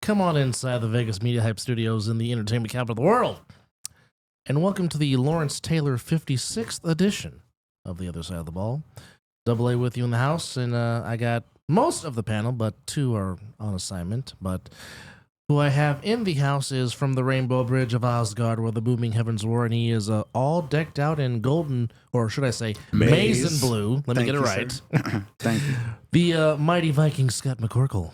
Come on inside the Vegas Media Hype Studios in the entertainment capital of the world. And welcome to the Lawrence Taylor 56th edition of The Other Side of the Ball. Double A with you in the house, and I got most of the panel, but two are on assignment. But who I have in the house is from the Rainbow Bridge of Asgard, where the booming heavens roar, and he is all decked out in golden, or should I say, maize and blue. Let me get it right. Thank you. The mighty Viking Scott McCorkle.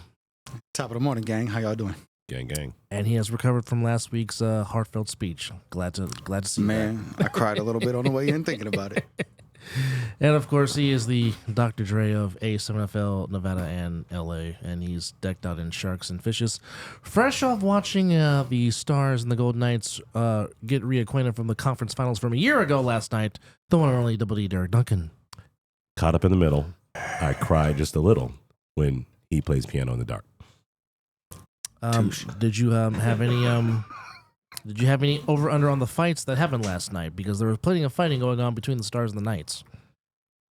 Top of the morning, gang. How y'all doing? Gang, gang. And he has recovered from last week's heartfelt speech. Glad to see Man, I cried a little bit on the way in thinking about it. And of course, he is the Dr. Dre of A7FL, Nevada, and LA, and he's decked out in sharks and fishes. Fresh off watching the Stars and the Golden Knights get reacquainted from the conference finals from a year ago last night, the one and only Double D, Derek Duncan. Caught up in the middle. I cried just a little when he plays piano in the dark. Did you have any over under on the fights that happened last night? Because there was plenty of fighting going on between the Stars and the Knights.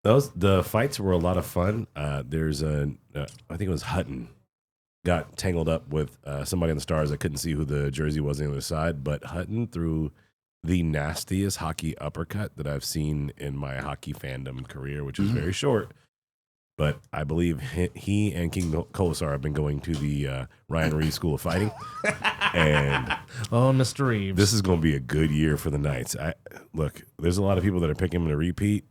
The fights were a lot of fun. I think it was Hutton got tangled up with somebody on the Stars. I couldn't see who the jersey was on the other side, but Hutton threw the nastiest hockey uppercut that I've seen in my hockey fandom career, which is very short. But I believe he and King Colasar have been going to the Ryan Reeves School of Fighting. And Mr. Reeves. This is going to be a good year for the Knights. Look, there's a lot of people that are picking him to repeat.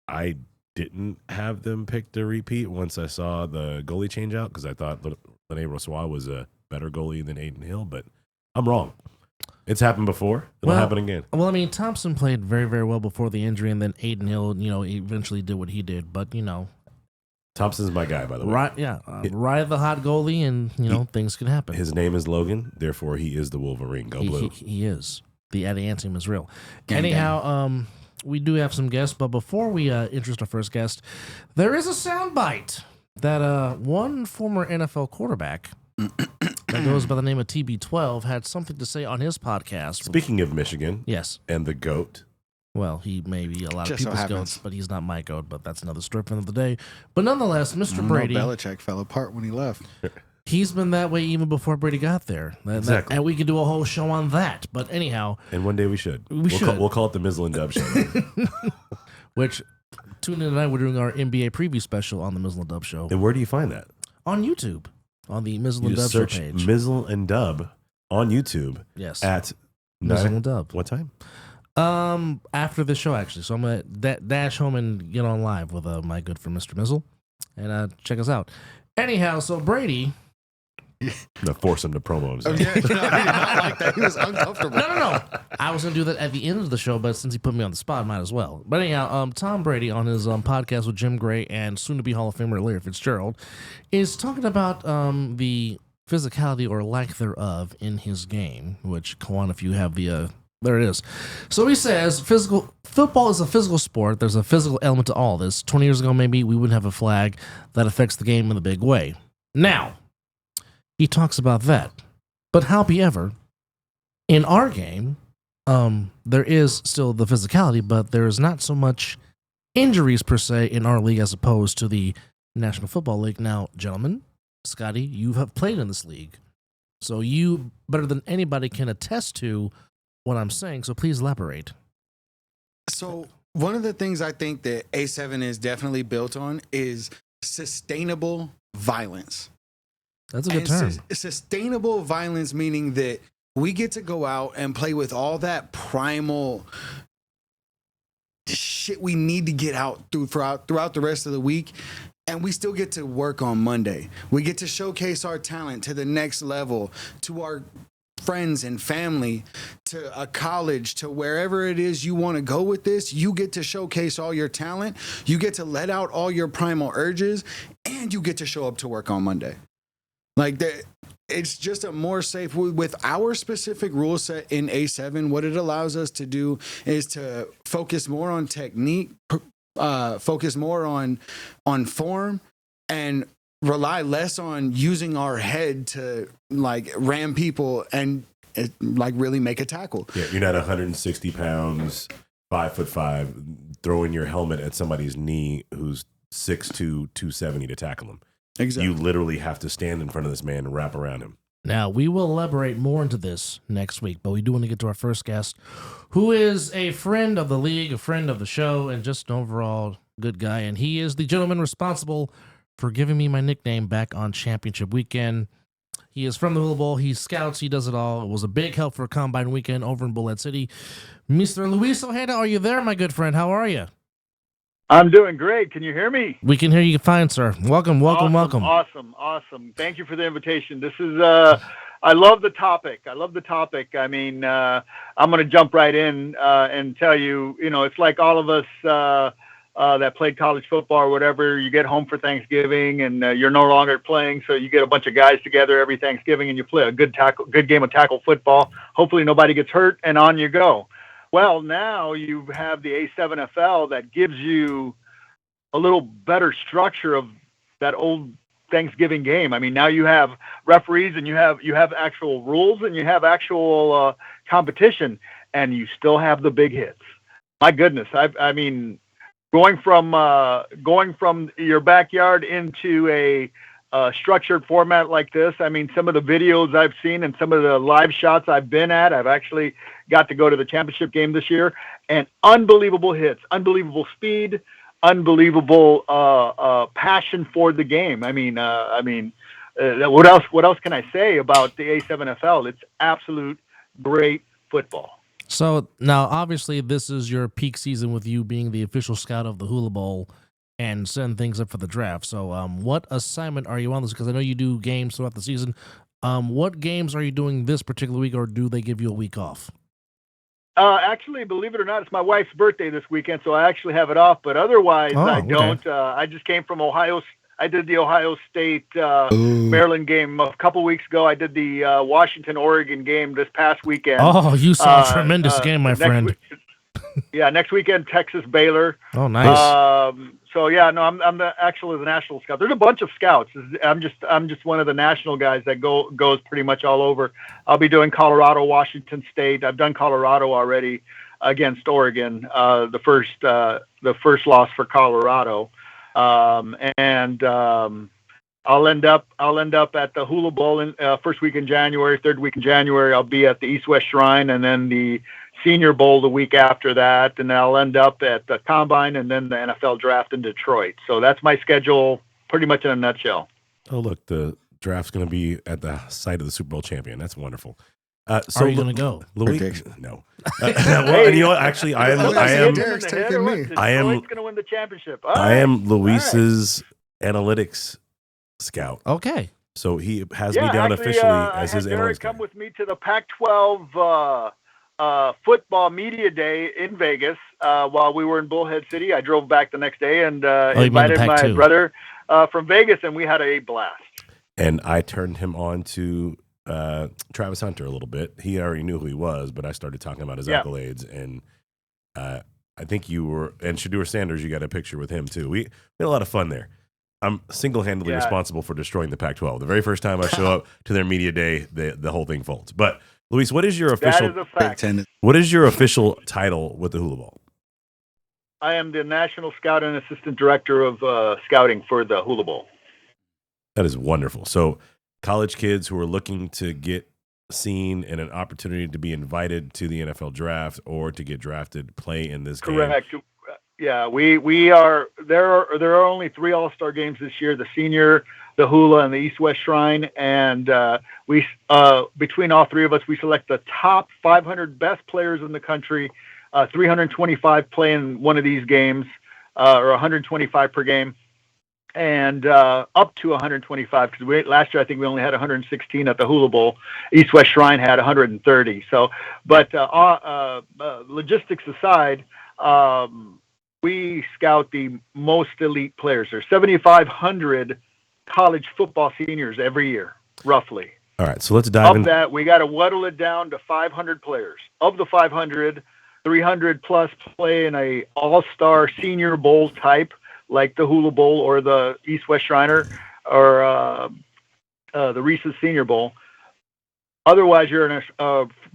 I didn't have them pick to repeat once I saw the goalie change out because I thought Rene Brossoit was a better goalie than Aiden Hill, but I'm wrong. It's happened before. It'll happen again. Well, I mean, Thompson played very, very well before the injury, and then Aiden Hill, eventually did what he did, but, Thompson's my guy, by the way. Right, yeah. Ride the hot goalie, and, things can happen. His name is Logan, therefore he is the Wolverine. Go Blue. He is. The adamantium is real. Anyhow, we do have some guests, but before we introduce our first guest, there is a soundbite that one former NFL quarterback that goes by the name of TB12 had something to say on his podcast. Speaking of Michigan. Yes. And the GOAT. Well, he may be a lot of people's goats, but he's not my goat, but that's another story for another day. But nonetheless, Mr. Brady. Belichick fell apart when he left. He's been that way even before Brady got there. Exactly. And we could do a whole show on that. But anyhow. And one day we should. We'll call it the Mizzle and Dub Show. Which, tune in tonight, we're doing our NBA preview special on the Mizzle and Dub Show. And where do you find that? On YouTube. On the Mizzle and Dub Show page. Mizzle and Dub on YouTube. Yes. At Mizzle and Dub. What time? After the show, actually. So I'm going to dash home and get on live with my good friend, Mr. Mizzle. And check us out. Anyhow, so Brady. To force him to promo himself. Yeah, he did not like that. He was uncomfortable. No. I was going to do that at the end of the show, but since he put me on the spot, I might as well. But anyhow, Tom Brady on his podcast with Jim Gray and soon-to-be Hall of Famer Larry Fitzgerald is talking about the physicality or lack thereof in his game, which, Kawan, if you have the There it is. So he says football is a physical sport. There's a physical element to all this. 20 years ago, maybe we wouldn't have a flag that affects the game in a big way. Now, he talks about that. But however, in our game, there is still the physicality, but there is not so much injuries per se in our league as opposed to the National Football League. Now, gentlemen, Scotty, you have played in this league. So you, better than anybody, can attest to what I'm saying. So please elaborate. So one of the things I think that A7 is definitely built on is sustainable violence. That's a good term. Sustainable violence, meaning that we get to go out and play with all that primal shit we need to get out throughout the rest of the week. And we still get to work on Monday. We get to showcase our talent to the next level, to our friends and family, to a college, to wherever it is you want to go with this. You get to showcase all your talent. You get to let out all your primal urges, and you get to show up to work on Monday. Like that, it's just a more safe with our specific rule set in A7. What it allows us to do is to focus more on technique, focus more on form, and rely less on using our head to like ram people and like really make a tackle. Yeah, you're not 160 pounds, 5'5", throwing your helmet at somebody's knee who's 6'2", 270 to tackle him. Exactly. You literally have to stand in front of this man and wrap around him. Now, we will elaborate more into this next week, but we do want to get to our first guest, who is a friend of the league, a friend of the show, and just an overall good guy. And he is the gentleman responsible for giving me my nickname back on championship weekend. He is from the Hula Bowl. He scouts. He does it all. It was a big help for Combine Weekend over in Bullhead City. Mr. Luis Ojeda, are you there, my good friend? How are you? I'm doing great. Can you hear me? We can hear you fine, sir. Welcome. Awesome. Thank you for the invitation. This is, I love the topic. I mean, I'm going to jump right in and tell you, it's like all of us that played college football or whatever. You get home for Thanksgiving and you're no longer playing, so you get a bunch of guys together every Thanksgiving and you play a good game of tackle football. Hopefully nobody gets hurt, and on you go. Well, now you have the A7FL that gives you a little better structure of that old Thanksgiving game. I mean, now you have referees and you have actual rules and you have actual competition, and you still have the big hits. My goodness, I mean, going from your backyard into a structured format like this. I mean, some of the videos I've seen and some of the live shots I've been at, I've actually got to go to the championship game this year, and unbelievable hits, unbelievable speed, unbelievable passion for the game. I mean, what else can I say about the A7FL? It's absolute great football. So now, obviously, this is your peak season with you being the official scout of the Hula Bowl and setting things up for the draft. So what assignment are you on this? Because I know you do games throughout the season. What games are you doing this particular week, or do they give you a week off? Actually, believe it or not, it's my wife's birthday this weekend, so I actually have it off. But otherwise, I don't. Okay. I just came from Ohio. I did the Ohio State Maryland game a couple weeks ago. I did the Washington-Oregon game this past weekend. Oh, you saw a tremendous game, my friend. Next weekend, Texas-Baylor. Oh, nice. So yeah, no, I'm actually the national scout. There's a bunch of scouts. I'm just one of the national guys that goes pretty much all over. I'll be doing Colorado, Washington State. I've done Colorado already against Oregon. The first loss for Colorado, and I'll end up at the Hula Bowl in first week in January, third week in January. I'll be at the East-West Shrine, and then the Senior Bowl the week after that, and I'll end up at the Combine and then the NFL Draft in Detroit. So that's my schedule pretty much in a nutshell. Oh, look, the draft's going to be at the site of the Super Bowl champion. That's wonderful. So are you going to go? Louis? No. Well, and you know what? Actually, I am Derek's taking me. Detroit's going to win the championship. I am Luis's analytics scout. Okay. So he has me down officially as his analyst. Derek come with me to the Pac-12 football media day in Vegas while we were in Bullhead City. I drove back the next day and invited my brother from Vegas, and we had a blast. And I turned him on to Travis Hunter a little bit. He already knew who he was, but I started talking about his accolades, and I think you were, and Shedeur Sanders, you got a picture with him too. We had a lot of fun there. I'm single-handedly responsible for destroying the Pac-12. The very first time I show up to their media day, the whole thing folds. But Luis, what is your official? That is a fact. What is your official title with the Hula Bowl? I am the National Scout and Assistant Director of Scouting for the Hula Bowl. That is wonderful. So, college kids who are looking to get seen and an opportunity to be invited to the NFL draft or to get drafted, play in this game. Correct. Yeah, we are. There are only 3 All-Star games this year: the Senior, the Hula, and the East-West Shrine. And we, between all 3 of us, we select the top 500 best players in the country. 325 play in one of these games, or 125 per game, and up to 125. Because last year I think we only had 116 at the Hula Bowl. East-West Shrine had 130. So, but logistics aside. We scout the most elite players. There's 7,500 college football seniors every year, roughly. All right, so let's dive in. Of that, we got to whittle it down to 500 players. Of the 500, 300 plus play in a all-star senior bowl type, like the Hula Bowl or the East-West Shriner or the Reese's Senior Bowl. Otherwise, you're in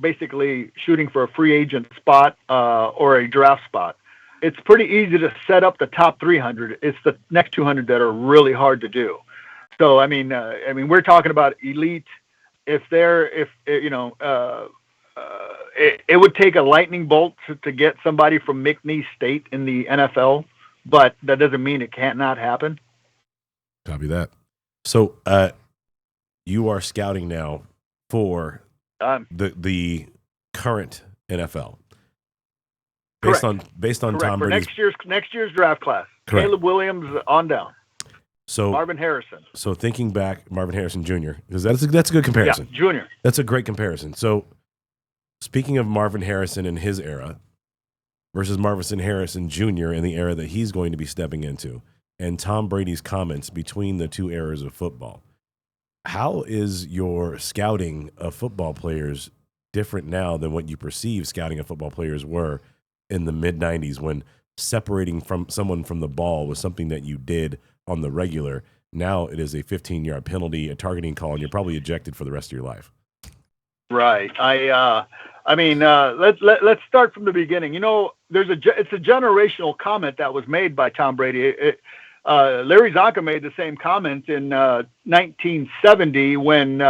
basically shooting for a free agent spot or a draft spot. It's pretty easy to set up the top 300. It's the next 200 that are really hard to do. So, I mean, we're talking about elite. It would take a lightning bolt to get somebody from McNeese State in the NFL, but that doesn't mean it can't not happen. Copy that. So, you are scouting now for the current NFL. Based on Tom Brady's next year's draft class. Correct. Caleb Williams on down. So Marvin Harrison. So thinking back, Marvin Harrison Jr. because that's a good comparison. Yeah, Junior. That's a great comparison. So speaking of Marvin Harrison in his era versus Marvin Harrison Jr. in the era that he's going to be stepping into, and Tom Brady's comments between the 2 eras of football, how is your scouting of football players different now than what you perceive scouting of football players were in the mid-90s when separating from someone from the ball was something that you did on the regular? Now it is a 15-yard penalty, a targeting call, and you're probably ejected for the rest of your life. Right. Let's start from the beginning. You know, it's a generational comment that was made by Tom Brady. Larry Zonka made the same comment in 1970 when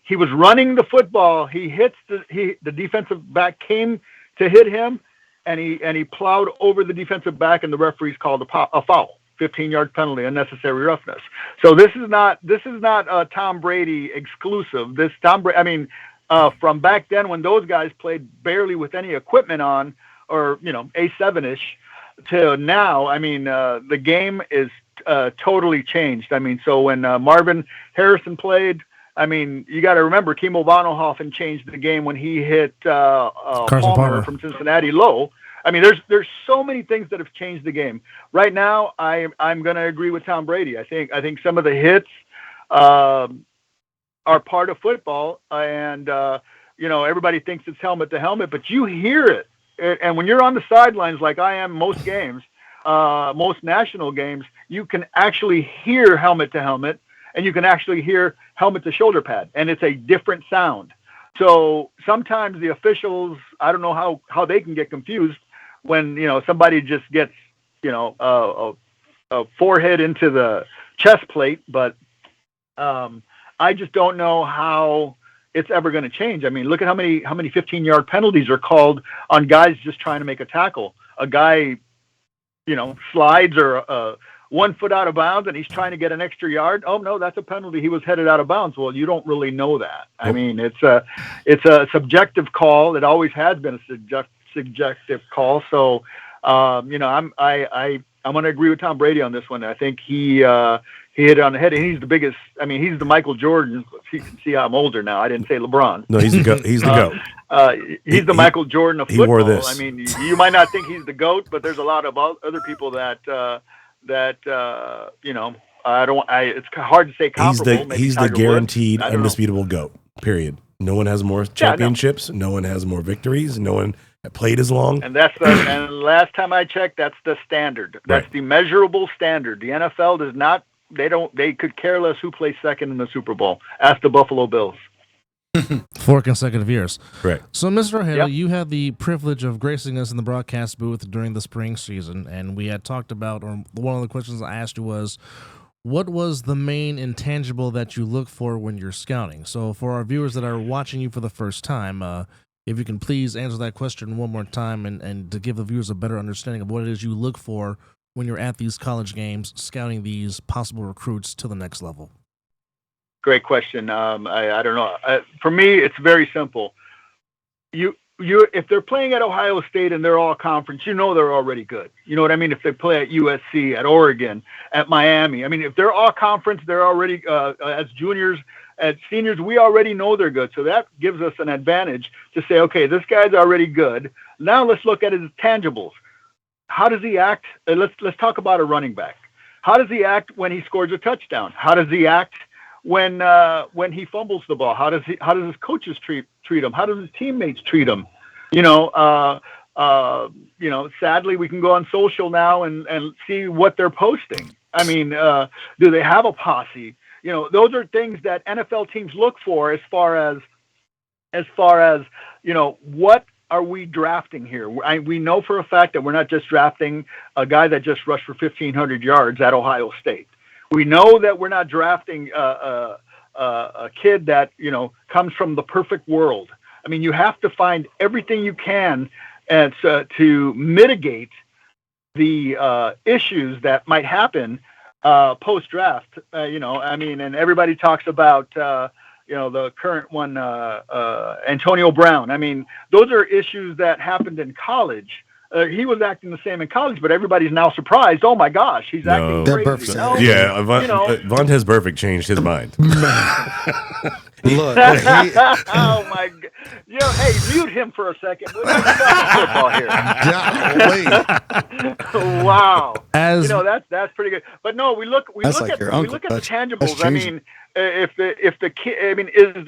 he was running the football. He hits the defensive back came to hit him, and he plowed over the defensive back, and the referees called a foul, 15-yard penalty, unnecessary roughness. So this is not Tom Brady exclusive. From back then when those guys played barely with any equipment on, or A7-ish, to now, the game is totally changed. So when Marvin Harrison played, you got to remember Kimo Bonhoeffer changed the game when he hit Palmer from Cincinnati low. There's so many things that have changed the game. Right now, I'm going to agree with Tom Brady. I think some of the hits are part of football, and everybody thinks it's helmet to helmet, but you hear it. And when you're on the sidelines, like I am most games, most national games, you can actually hear helmet to helmet, and you can actually hear helmet to shoulder pad, and it's a different sound. So sometimes the officials, I don't know how they can get confused when somebody just gets a forehead into the chest plate, but I just don't know how it's ever going to change. Look at how many 15-yard penalties are called on guys just trying to make a tackle. A guy, slides or 1 foot out of bounds, and he's trying to get an extra yard. Oh no, that's a penalty. He was headed out of bounds. Well, you don't really know that. It's a subjective call. It always has been a subjective call. So, I'm going to agree with Tom Brady on this one. I think he hit it on the head, and he's the biggest. He's the Michael Jordan. You can see I'm older now. I didn't say LeBron. No, he's the GOAT. He's the GOAT. He's the Michael Jordan of football. He wore this. You might not think he's the GOAT, but there's a lot of other people that it's hard to say comparable. He's the guaranteed, undisputable GOAT. Period. No one has more championships. No one has more victories. No one played as long. And and last time I checked, that's the standard. That's the measurable standard. The NFL does not. They could care less who plays second in the Super Bowl. Ask the Buffalo Bills. 4 consecutive years. Correct. So, Mr. Ojeda, you had the privilege of gracing us in the broadcast booth during the spring season, and we had talked about, or one of the questions I asked you was, what was the main intangible that you look for when you're scouting? So, for our viewers that are watching you for the first time, if you can please answer that question one more time and to give the viewers a better understanding of what it is you look for when you're at these college games, scouting these possible recruits to the next level. Great question. I don't know. For me, it's very simple. If they're playing at Ohio State and they're all conference, they're already good. You know what I mean? If they play at USC, at Oregon, at Miami, I mean, if they're all conference, they're already as juniors, as seniors, we already know they're good. So that gives us an advantage to say, okay, this guy's already good. Now let's look at his tangibles. How does he act? Let's talk about a running back. How does he act when he scores a touchdown? How does he act when he fumbles the ball? How does his coaches treat him? How does his teammates treat him? Sadly, we can go on social now and see what they're posting. I mean, do they have a posse? Those are things that NFL teams look for as far as what are we drafting here? We know for a fact that we're not just drafting a guy that just rushed for 1,500 yards at Ohio State. We know that we're not drafting a kid that comes from the perfect world. I mean, you have to find everything you can to mitigate the issues that might happen post draft. And everybody talks about the current one, Antonio Brown. I mean, those are issues that happened in college. He was acting the same in college, but everybody's now surprised. Oh my gosh, he's acting crazy. Vontez Burfict changed his mind. Look, oh my God! Hey, mute him for a second. We're football here. Wow, that's pretty good. But no, we look at the tangibles. I mean, if the kid, is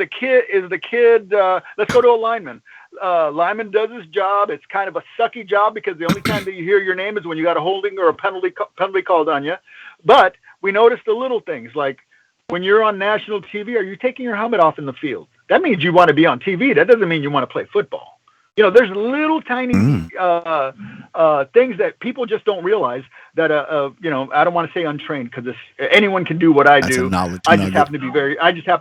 the kid? Let's go to a lineman. Lyman does his job. It's kind of a sucky job because the only time that you hear your name is when you got a holding or a penalty called on you. But we notice the little things, like when you're on national TV, are you taking your helmet off in the field? That means you want to be on TV. That doesn't mean you want to play football. There's little tiny things that people just don't realize that I don't want to say untrained because anyone can do what I do. I just happen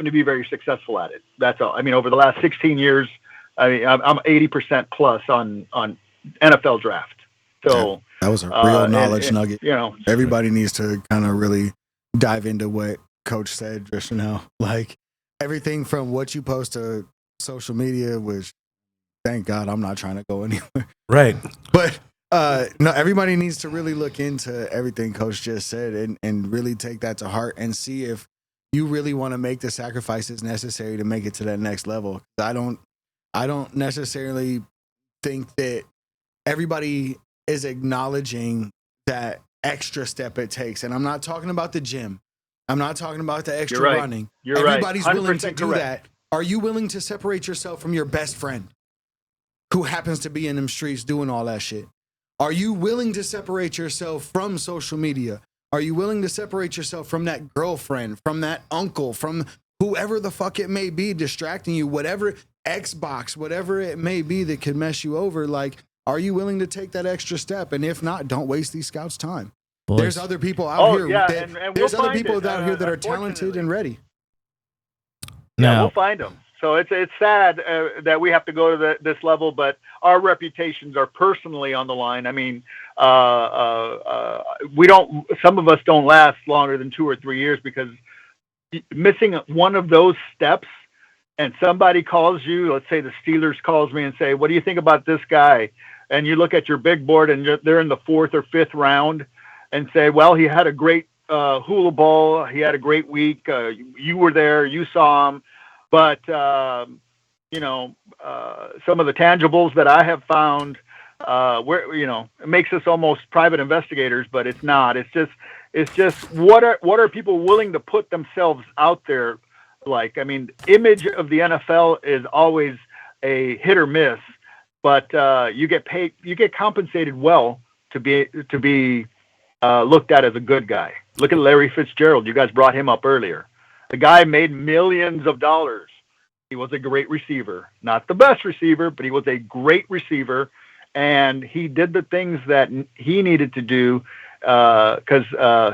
to be very successful at it. That's all. I mean, over the last 16 years. I'm 80% plus on NFL draft. So that was a real knowledge nugget. Everybody needs to kind of really dive into what Coach said just now. Like everything from what you post to social media, which thank God I'm not trying to go anywhere. Right. But no, everybody needs to really look into everything Coach just said and really take that to heart and see if you really want to make the sacrifices necessary to make it to that next level. I don't necessarily think that everybody is acknowledging that extra step it takes. And I'm not talking about the gym. I'm not talking about the extra running. Everybody's willing to do that. Are you willing to separate yourself from your best friend who happens to be in them streets doing all that shit? Are you willing to separate yourself from social media? Are you willing to separate yourself from that girlfriend, from that uncle, from whoever the fuck it may be distracting you, whatever Xbox, whatever it may be that could mess you over? Like, are you willing to take that extra step? And if not, don't waste these scouts' time. Boys. There's other people out here. There's other people out here that are talented and ready. Yeah, we'll find them. So it's sad that we have to go to this level, but our reputations are personally on the line. I mean, some of us don't last longer than 2 or 3 years because missing one of those steps and somebody calls you, let's say the Steelers calls me and say, what do you think about this guy? And you look at your big board and they're in the 4th or 5th round and say, well, he had a great Hula Bowl. He had a great week. You were there. You saw him. But, some of the tangibles that I have found it makes us almost private investigators, but it's not. It's just what are people willing to put themselves out there like. I mean, image of the NFL is always a hit or miss, but you get paid, you get compensated well to be looked at as a good guy. Look at Larry Fitzgerald. You guys brought him up earlier. The guy made millions of dollars. He was a great receiver, not the best receiver, but he was a great receiver, and he did the things that he needed to do because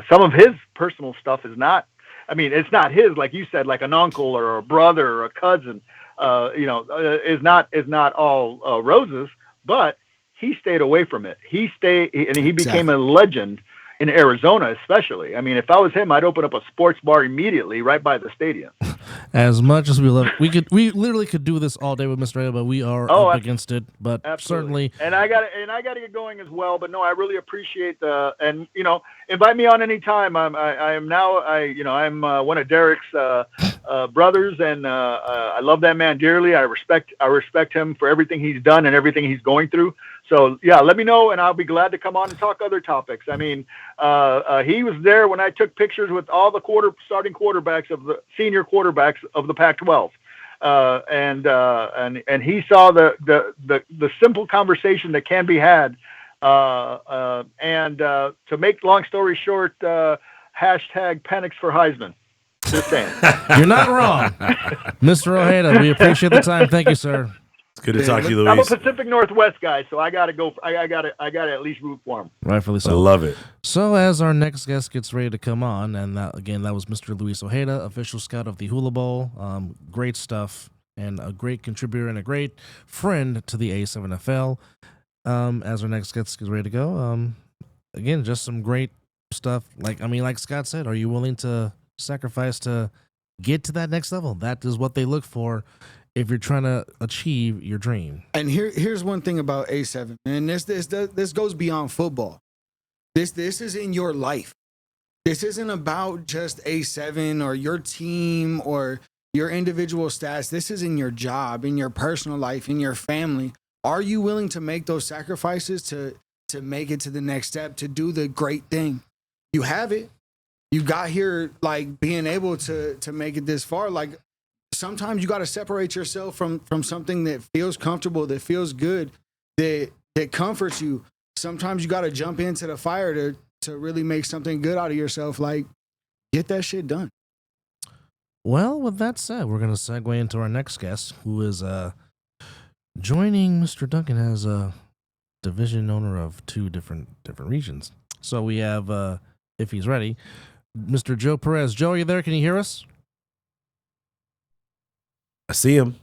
some of his personal stuff is not. I mean, it's not his, like you said, like an uncle or a brother or a cousin. Is not all roses, but he stayed away from it. He became a legend in Arizona, especially. I mean, if I was him, I'd open up a sports bar immediately right by the stadium. As much as we love it, we literally could do this all day with Mr. A, but we are up against it. But absolutely. certainly, and I got to get going as well. But no, I really appreciate and invite me on any time. I'm one of Derek's brothers, and I love that man dearly. I respect him for everything he's done and everything he's going through. So yeah, let me know, and I'll be glad to come on and talk other topics. I mean, he was there when I took pictures with all the starting quarterbacks of the senior quarterbacks of the Pac-12, and he saw the simple conversation that can be had. And to make long story short, hashtag panics for Heisman. Just saying. You're not wrong, Mr. Ojeda. We appreciate the time. Thank you, sir. It's good to talk to you, Luis. I'm a Pacific Northwest guy, so I gotta go. I gotta at least root for him. Rightfully so. I love it. So as our next guest gets ready to come on, and that was Mr. Luis Ojeda, official scout of the Hula Bowl. Great stuff, and a great contributor and a great friend to the A7FL. As our next guest gets ready to go, again, just some great stuff. Like Scott said, are you willing to sacrifice to get to that next level? That is what they look for if you're trying to achieve your dream. And here's one thing about A7, and this goes beyond football. This is in your life. This isn't about just A7 or your team or your individual stats. This is in your job, in your personal life, in your family. Are you willing to make those sacrifices to make it to the next step, to do the great thing? You have it. You got here, like, being able to make it this far. Like, sometimes you got to separate yourself from something that feels comfortable, that feels good, that comforts you. Sometimes you got to jump into the fire to really make something good out of yourself. Like, get that shit done. Well, with that said, we're going to segue into our next guest, who is joining Mr. Duncan as a division owner of two different regions. So we have, if he's ready, Mr. Joe Perez. Joe, are you there? Can you hear us? I see him.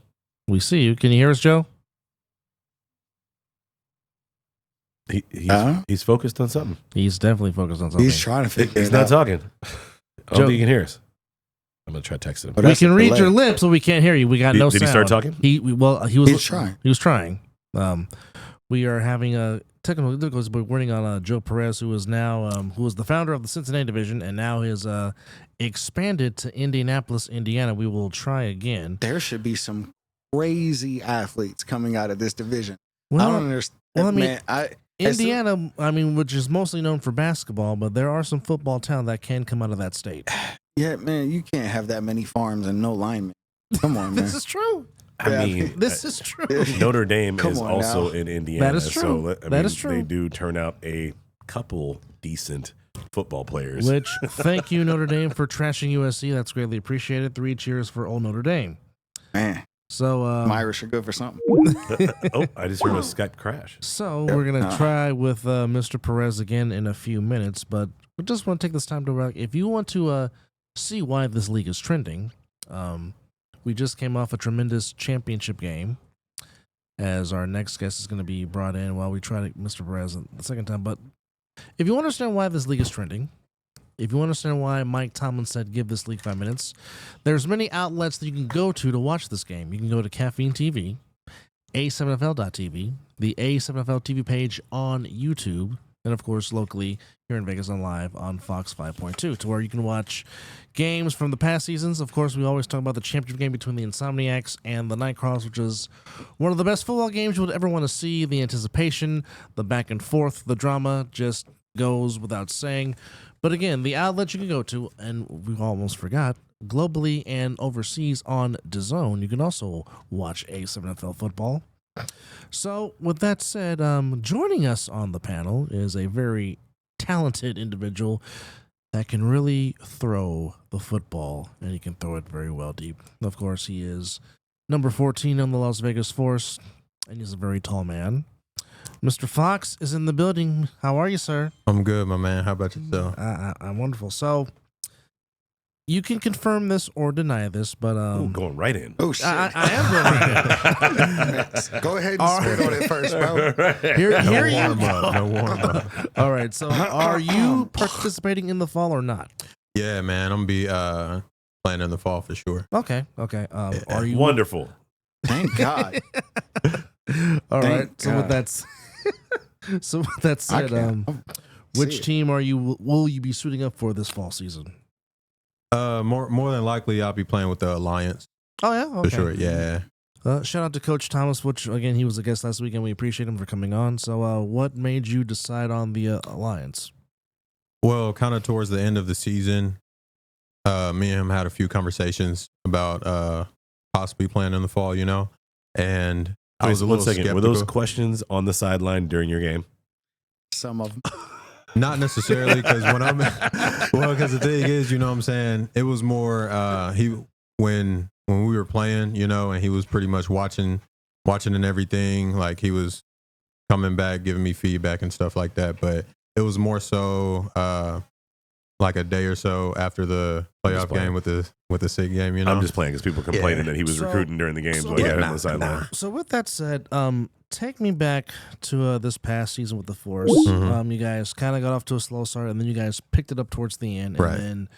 We see you. Can you hear us, Joe? He's focused on something. He's definitely focused on something. He's trying to figure He's it not out. Talking. I don't think he can hear us. I'm going to try texting him. But we can read your lips, but we can't hear you. We got no sound. Did he start talking? He was trying. He was trying. We are having a technical difficulties, but we're waiting on Joe Perez, who is now who was the founder of the Cincinnati division, and now has expanded to Indianapolis, Indiana. We will try again. There should be some crazy athletes coming out of this division. Well, I don't understand. well, I mean, man, Indiana, which is mostly known for basketball, but there are some football talent that can come out of that state. Yeah, man, you can't have that many farms and no linemen. Come on, man. This is true. I mean, this is true. Notre Dame is on also now. in Indiana. That is true. So, That is true. They do turn out a couple decent football players. Which, thank you, Notre Dame, for trashing USC. That's greatly appreciated. 3 cheers for old Notre Dame. Man, So, Irish are good for something. Oh, I just heard a Skype crash. So we're gonna try with Mr. Perez again in a few minutes, but we just want to take this time to if you want to see why this league is trending. We just came off a tremendous championship game, as our next guest is going to be brought in while we try to Mr. Perez the second time. But if you understand why this league is trending, if you understand why Mike Tomlin said give this league 5 minutes, there's many outlets that you can go to watch this game. You can go to Caffeine TV, A7FL.TV, the A7FL TV page on YouTube, and of course locally here in Vegas on live on Fox 5.2, to where you can watch games from the past seasons. Of course, we always talk about the championship game between the Insomniacs and the Nightcrawlers, which is one of the best football games you would ever want to see. The anticipation, the back and forth, the drama just goes without saying. But again, the outlet you can go to, and we almost forgot, globally and overseas on DAZN. You can also watch A7FL football. So, with that said, joining us on the panel is a very talented individual that can really throw the football, and he can throw it very well deep. Of course, he is number 14 on the Las Vegas Force, and he's a very tall man. Mr. Fox is in the building. How are you, sir? I'm good, my man. How about yourself? I'm wonderful. So, you can confirm this or deny this, but Ooh, going right in. Oh shit! I am going right Go ahead and spit on it first, bro. Here No you warm go. up. No warm up. All right. So, are you participating in the fall or not? Yeah, man. I'm gonna be playing in the fall for sure. Okay. Are you Wonderful. Thank God. All right. Thank So with God. that I said, can't which see it. team will you be suiting up for this fall season? More than likely, I'll be playing with the Alliance Oh yeah, okay. for sure. Yeah. Shout out to Coach Thomas, which again he was a guest last week, and we appreciate him for coming on. So, what made you decide on the Alliance? Well, kind of towards the end of the season, me and him had a few conversations about possibly playing in the fall. And I was a One little second. skeptical. Were those questions on the sideline during your game? Some of them. Not necessarily, because because the thing is, you know what I'm saying, it was more when we were playing, and he was pretty much watching and everything, like he was coming back, giving me feedback and stuff like that. But it was more so like a day or so after the playoff game with the SIG game, I'm just playing because people complaining that he was So- recruiting during the game. So I yeah, got him on the sideline. So with that said, take me back to this past season with the Force. Mhm. You guys kind of got off to a slow start, and then you guys picked it up towards the end. And Right. then,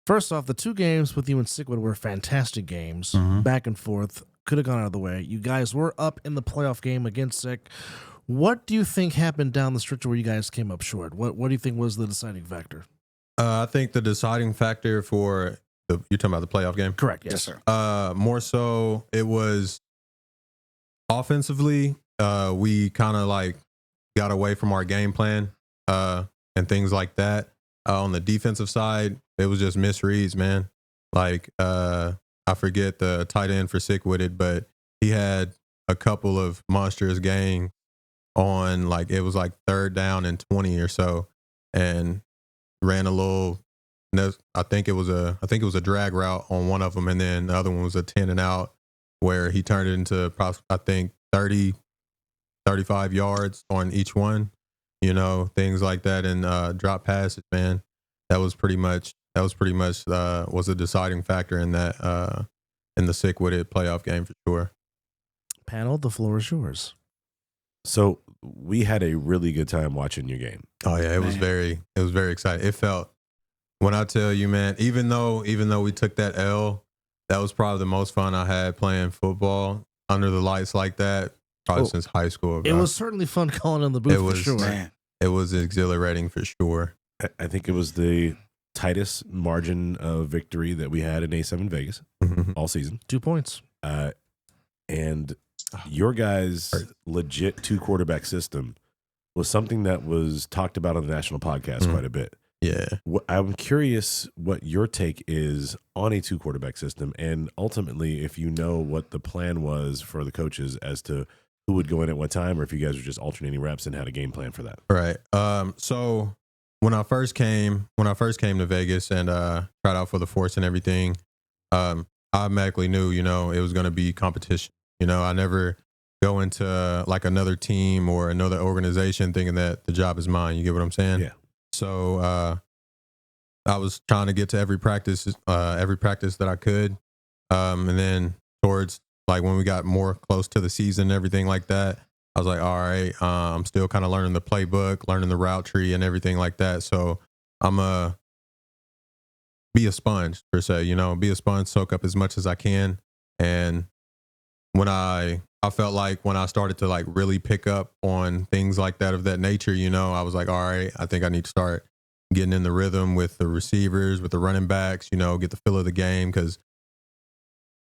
first off, the 2 games with you and Sigwood were fantastic games, Mhm. back and forth. Could have gone out of the way. You guys were up in the playoff game against Sick. What do you think happened down the stretch where you guys came up short? What do you think was the deciding factor? I think the deciding factor for you're talking about the playoff game. Correct. Yes, sir. More so, it was offensively. We kind of like got away from our game plan and things like that. On the defensive side, it was just misreads, man. Like I forget the tight end for Sick-Witted, but he had a couple of monstrous games on, like, it was like 3rd down and 20 or so, and ran a little. I think it was a drag route on one of them, and then the other one was a 10 and out where he turned it into, I think, 30, 35 yards on each one, things like that, and drop passes, man. That was pretty much was a deciding factor in that in the Sick-Witted playoff game for sure. Panel, the floor is yours. So we had a really good time watching your game. Oh yeah, it was very exciting. It felt, when I tell you, man, even though we took that L, that was probably the most fun I had playing football under the lights like that, probably since high school. It bro. was certainly fun calling in the booth It for was, sure. Man. It was exhilarating for sure. I think it was the tightest margin of victory that we had in A7 Vegas all season. 2 points. And your guys' legit 2-quarterback system was something that was talked about on the national podcast quite a bit. Yeah. I'm curious what your take is on a 2-quarterback system, and ultimately if you know what the plan was for the coaches as to who would go in at what time, or if you guys were just alternating reps and had a game plan for that. Right. So when I first came to Vegas and tried out for the Force and everything, I automatically knew, it was going to be competition. I never go into like another team or another organization thinking that the job is mine. You get what I'm saying? Yeah. So I was trying to get to every practice that I could. And then towards, like, when we got more close to the season and everything like that, I was like, all right, I'm still kind of learning the playbook, learning the route tree and everything like that. So I'm be a sponge per se, be a sponge, soak up as much as I can. And when I felt like when I started to like really pick up on things like that of that nature, I was like, all right, I think I need to start getting in the rhythm with the receivers, with the running backs, get the feel of the game. Cause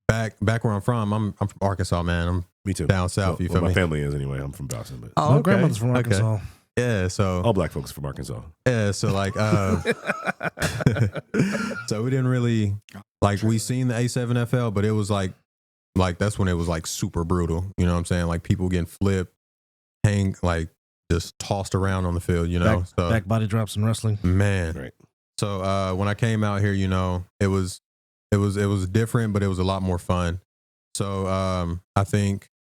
back where I'm from Arkansas, man. Me too. Down south, you feel my me? family is anyway. I'm from Boston, but My grandmother's from Arkansas. Yeah, so all black folks from Arkansas. yeah, so like So we didn't really like we seen the A7FL, but it was like that's when it was like super brutal. You know what I'm saying? Like people getting flipped, hang like just tossed around on the field. You know, back body drops in wrestling. Man, Right. So when I came out here, you know, it was different, but it was a lot more fun. So I think,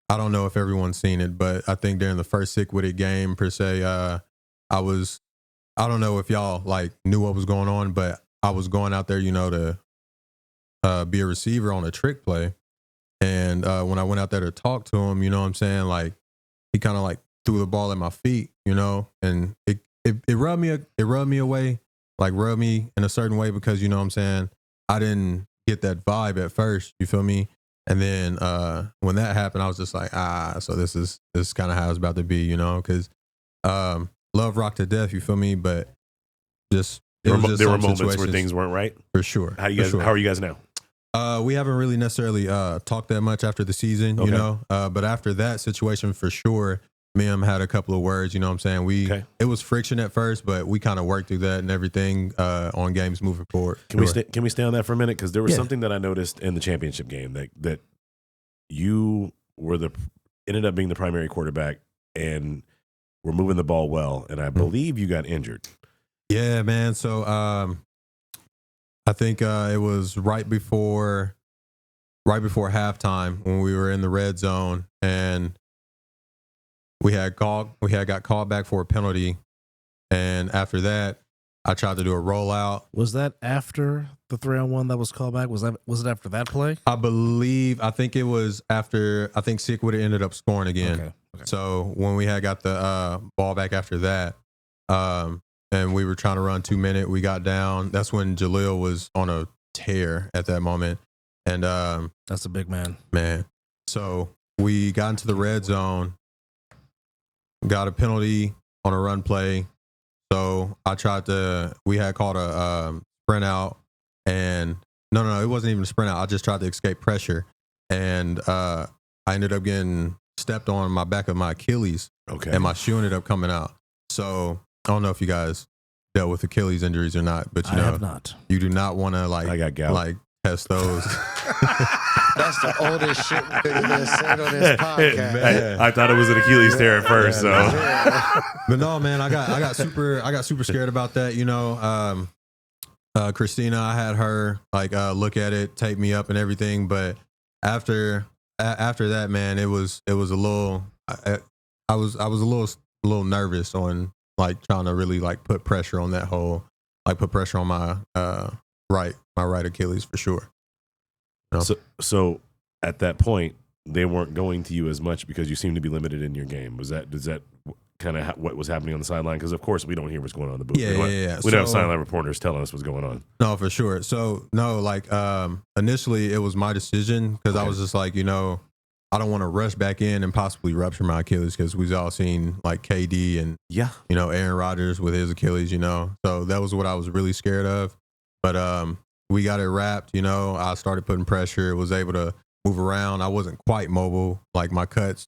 I don't know if everyone's seen it, but I think during the first Sick With It game per se, I don't know if y'all like knew what was going on, but I was going out there, you know, to be a receiver on a trick play. And when I went out there to talk to him, you know what I'm saying? Like he kind of like threw the ball at my feet, you know, and it rubbed me away, like rubbed me in a certain way because, you know what I'm saying, I didn't get that vibe at first, you feel me? And then when that happened, I was just like, so this is kind of how it's about to be, you know, because love rock to death, you feel me? But just There were some moments where situations- things weren't right. for sure. How are you guys now? We haven't really necessarily talked that much after the season, you Okay. know. But after that situation, for sure, me and him had a couple of words. You know what I'm saying? It was friction at first, but we kind of worked through that and everything on games moving forward. Can we stay on that for a minute? Because there was something that I noticed in the championship game that you ended up being the primary quarterback and were moving the ball well, and I believe you got injured. Yeah, man. So I think it was right before halftime when we were in the red zone, and we had got called back for a penalty, and after that, I tried to do a rollout. Was that after the 3-on-1 that was called back? Was it after that play? I think it was after. I think Sick would have ended up scoring again. Okay. So when we had got the ball back after that, and we were trying to run 2 minute, we got down. That's when Jaleel was on a tear at that moment, and That's a big man. So we got into the red zone, got a penalty on a run play. So we had called a sprint out, and no, it wasn't even a sprint out. I just tried to escape pressure, and I ended up getting stepped on my back of my Achilles, and my shoe ended up coming out. So I don't know if you guys dealt with Achilles injuries or not, but I have not. you do not want to I got gout. like test those. That's the oldest shit we could have said on this podcast. I thought it was an Achilles tear at first, so. But no, man, I got super scared about that. You know, Christina, I had her like look at it, tape me up, and everything. But after that, man, it was a little. I was a little nervous on like trying to really like put pressure on that whole, like put pressure on my right Achilles for sure. You know? So at that point, they weren't going to you as much because you seemed to be limited in your game. Does that kind of what was happening on the sideline? Because of course we don't hear what's going on in the booth. Yeah. We don't have sideline reporters telling us what's going on. No, for sure. So no, like initially it was my decision because I was just like, you know, I don't want to rush back in and possibly rupture my Achilles because we've all seen like KD and you know, Aaron Rodgers with his Achilles, you know. So that was what I was really scared of. But we got it wrapped, you know. I started putting pressure, was able to move around. I wasn't quite mobile, like my cuts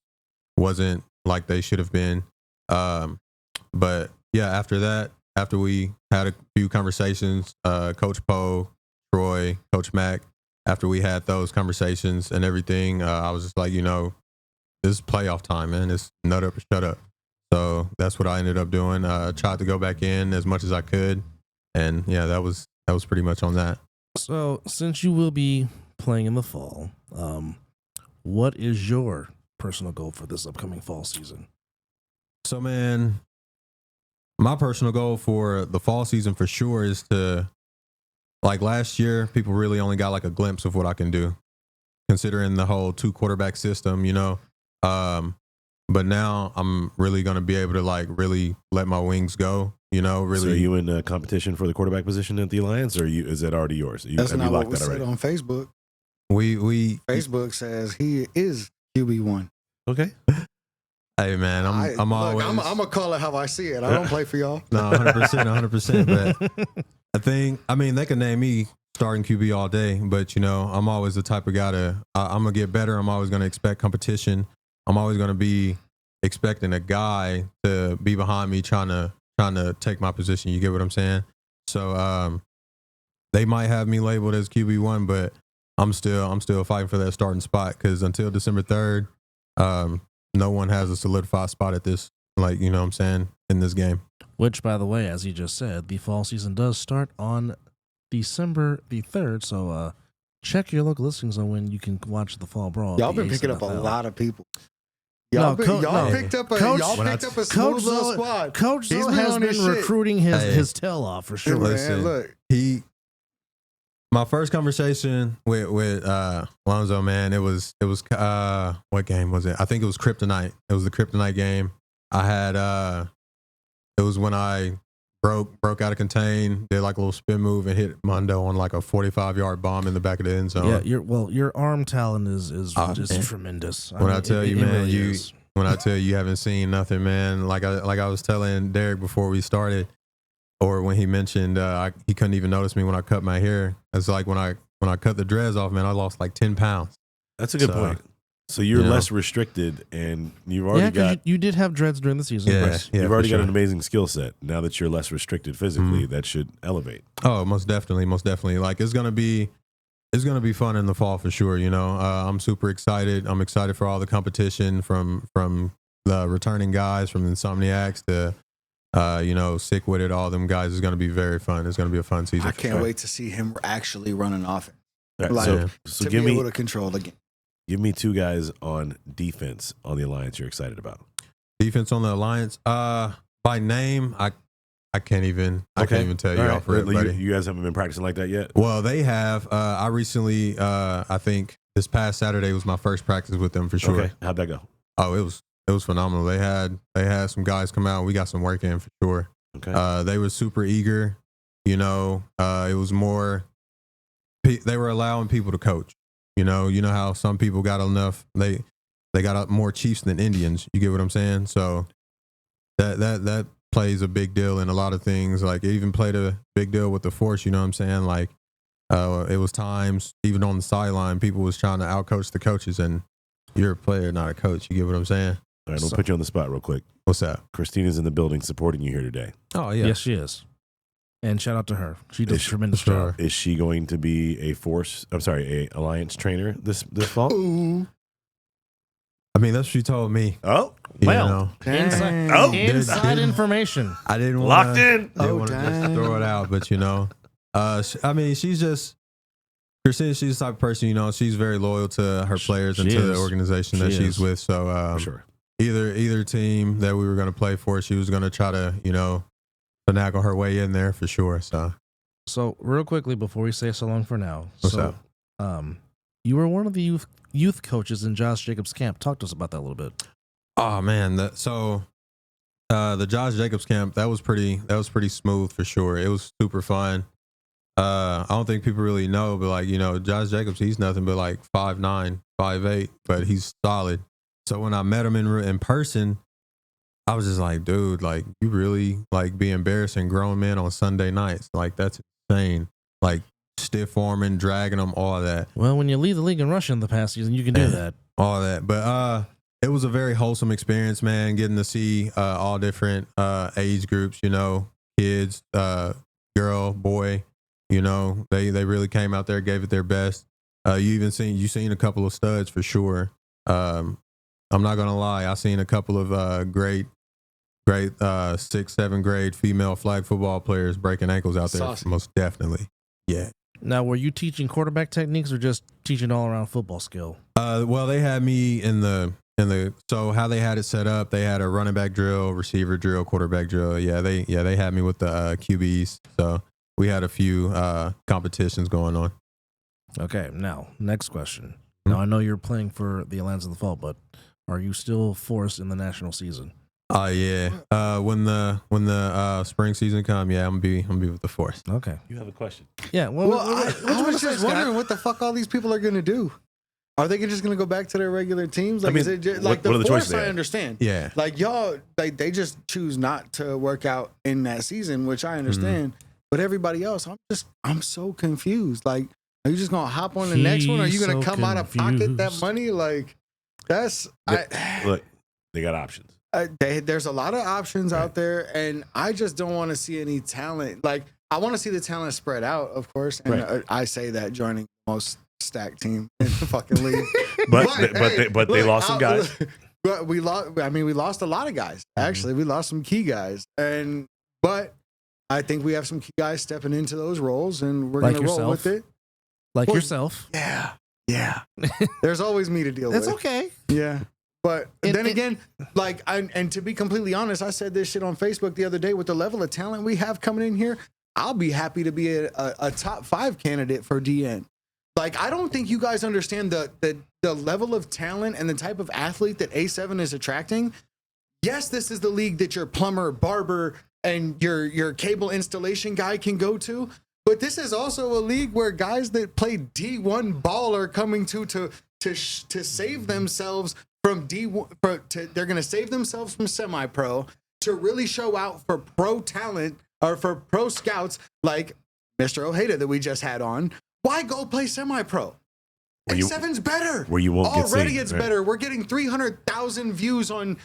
wasn't like they should have been. But yeah, after that, after we had a few conversations, Coach Poe, Troy, Coach Mack, after we had those conversations and everything, I was just like, you know, this is playoff time, man. It's nut up or shut up. So that's what I ended up doing. Tried to go back in as much as I could. And yeah, that was pretty much on that. So since you will be playing in the fall, what is your personal goal for this upcoming fall season? So, man, my personal goal for the fall season for sure is to, like last year, people really only got like a glimpse of what I can do, considering the whole 2 quarterback system, you know. But now I'm really going to be able to like really let my wings go, you know. Really. So are you in competition for the quarterback position at the Alliance, or is that already yours? That's not what we said on Facebook. We Facebook says he is QB1. Okay. Hey man, I'm always. I'm gonna call it how I see it. I don't play for y'all. No, 100%. But I mean, they can name me starting QB all day, but you know, I'm always the type of guy I'm gonna get better. I'm always gonna expect competition. I'm always gonna be expecting a guy to be behind me trying to take my position. You get what I'm saying? So they might have me labeled as QB1, but I'm still fighting for that starting spot because until December 3rd, no one has a solidified spot at this, like, you know what I'm saying, in this game. Which, by the way, as you just said, the fall season does start on December the 3rd. So check your local listings on when you can watch the fall brawl. Y'all been picking up a lot of people. Y'all picked up a smooth little squad. Coach Zoe has been recruiting his tail off for sure. Listen, look, my first conversation with Lonzo, man, it was what game was it? I think it was Kryptonite. It was the Kryptonite game. I had it was when I broke out of contain, did like a little spin move and hit Mondo on like a 45-yard bomb in the back of the end zone. Yeah, your arm talent is just tremendous. When I tell you, you haven't seen nothing, man. Like I was telling Derek before we started, or when he mentioned he couldn't even notice me when I cut my hair. It's like when I cut the dreads off, man, I lost like 10 pounds. That's a good point. So you're less restricted, and you've already got. You did have dreads during the season. You've already got an amazing skill set. Now that you're less restricted physically, that should elevate. Oh, most definitely. Like it's gonna be fun in the fall for sure. You know, I'm super excited. I'm excited for all the competition from the returning guys, from the Insomniacs to Sick With It. All them guys is gonna be very fun. It's gonna be a fun season. I can't wait to see him actually running offense. Right, so to be able to control the game. Give me two guys on defense on the Alliance you're excited about. Defense on the Alliance? By name, I can't even tell you off rip, buddy. You guys haven't been practicing like that yet? Well, they have. I recently, I think this past Saturday was my first practice with them for sure. Okay. How'd that go? Oh, it was phenomenal. They had some guys come out. We got some work in for sure. Okay. They were super eager. You know, it was more. They were allowing people to coach. You know how some people got enough. They got more Chiefs than Indians. You get what I'm saying? So that plays a big deal in a lot of things. Like it even played a big deal with the Force. You know what I'm saying? Like it was times even on the sideline, people was trying to outcoach the coaches, and you're a player, not a coach. You get what I'm saying? All right, we'll put you on the spot real quick. What's that? Christina's in the building supporting you here today. Oh yeah, yes she is. And shout out to her. She does a tremendous job. Is she going to be a Alliance trainer this fall? Ooh. I mean, that's what she told me. Oh, well. Inside information. I didn't want locked in. Didn't want to just throw it out, but I mean, she's just Christina. She's the type of person, she's very loyal to her players and to the organization that she's with. So, for sure. Either team that we were going to play for, she was going to try to, finagle her way in there for sure. So real quickly before we say so long for now. What's up? You were one of the youth coaches in Josh Jacobs' camp. Talk to us about that a little bit. Oh man, the Josh Jacobs camp, that was pretty smooth for sure. It was super fun. I don't think people really know, but Josh Jacobs, he's nothing but like 5'9", 5'8", but he's solid. So when I met him in person, I was just like, dude, like you really be embarrassing grown men on Sunday nights. Like that's insane. Like stiff arming, dragging them, all that. Well, when you lead the league in rushing the past season, you can do that. All that. But it was a very wholesome experience, man, getting to see all different age groups, kids, girl, boy, they really came out there, gave it their best. You seen a couple of studs for sure. I'm not gonna lie, I seen a couple of great 6th, 7th grade female flag football players breaking ankles out there. Saucy. Most definitely. Yeah. Now, were you teaching quarterback techniques or just teaching all around football skill? Well, they had me in the so how they had it set up, they had a running back drill, receiver drill, quarterback drill. They had me with the QBs. So we had a few competitions going on. Okay, now next question. Now I know you're playing for the Alliance in the fall, but are you still forced in the national season? Yeah. When the spring season come, I'm gonna be with the Force. Okay. You have a question? Yeah. Well, I was just wondering what the fuck all these people are gonna do. Are they just gonna go back to their regular teams? Like, is it just, like what are the the Force? choices I they have? understand. Yeah. Like y'all, they just choose not to work out in that season, which I understand. But everybody else, I'm so confused. Like, are you just gonna hop on the next one? Are you gonna come out of pocket that money? Like, Look, they got options. There's a lot of options out there, and I just don't want to see any talent. Like, I want to see the talent spread out, of course. And Right. I say that joining the most stacked team in the fucking league. But they lost some guys. But we lost. I mean, we lost a lot of guys. Actually, we lost some key guys. But I think we have some key guys stepping into those roles, and we're Like gonna roll yourself? with it. Like Well, yourself. Yeah. There's always me to deal That's with. okay. Yeah. But And- then again, like, and to be completely honest, I said this shit on Facebook the other day. With the level of talent we have coming in here, I'll be happy to be a top 5 candidate for DN. Like, I don't think you guys understand the level of talent and the type of athlete that A7 is attracting. Yes, this is the league that your plumber, barber, and your cable installation guy can go to. But this is also a league where guys that play D1 ball are coming to save themselves from D1. They're going to save themselves from semi-pro to really show out for pro talent or for pro scouts like Mr. Ojeda that we just had on. Why go play semi-pro? A7's better. Where you won't get Already seen, it's right? better. We're getting 300,000 views on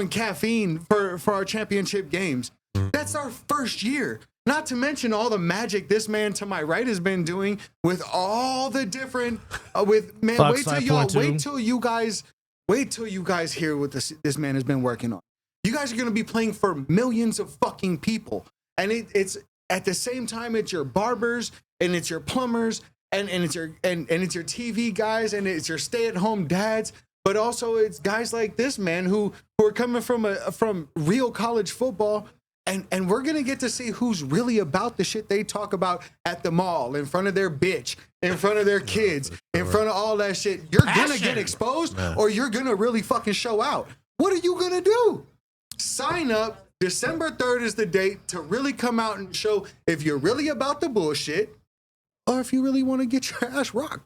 caffeine for our championship games. That's our first year. Not to mention all the magic this man to my right has been doing with all the different Fox wait till you guys hear what this man has been working on. You guys are going to be playing for millions of fucking people. And it's at the same time it's your barbers and it's your plumbers and it's your TV guys and it's your stay-at-home dads, but also it's guys like this man who are coming from real college football. And we're going to get to see who's really about the shit they talk about at the mall, in front of their bitch, in front of their kids, in front of all that shit. You're going to get exposed or you're going to really fucking show out. What are you going to do? Sign up. December 3rd is the date to really come out and show if you're really about the bullshit or if you really want to get your ass rocked.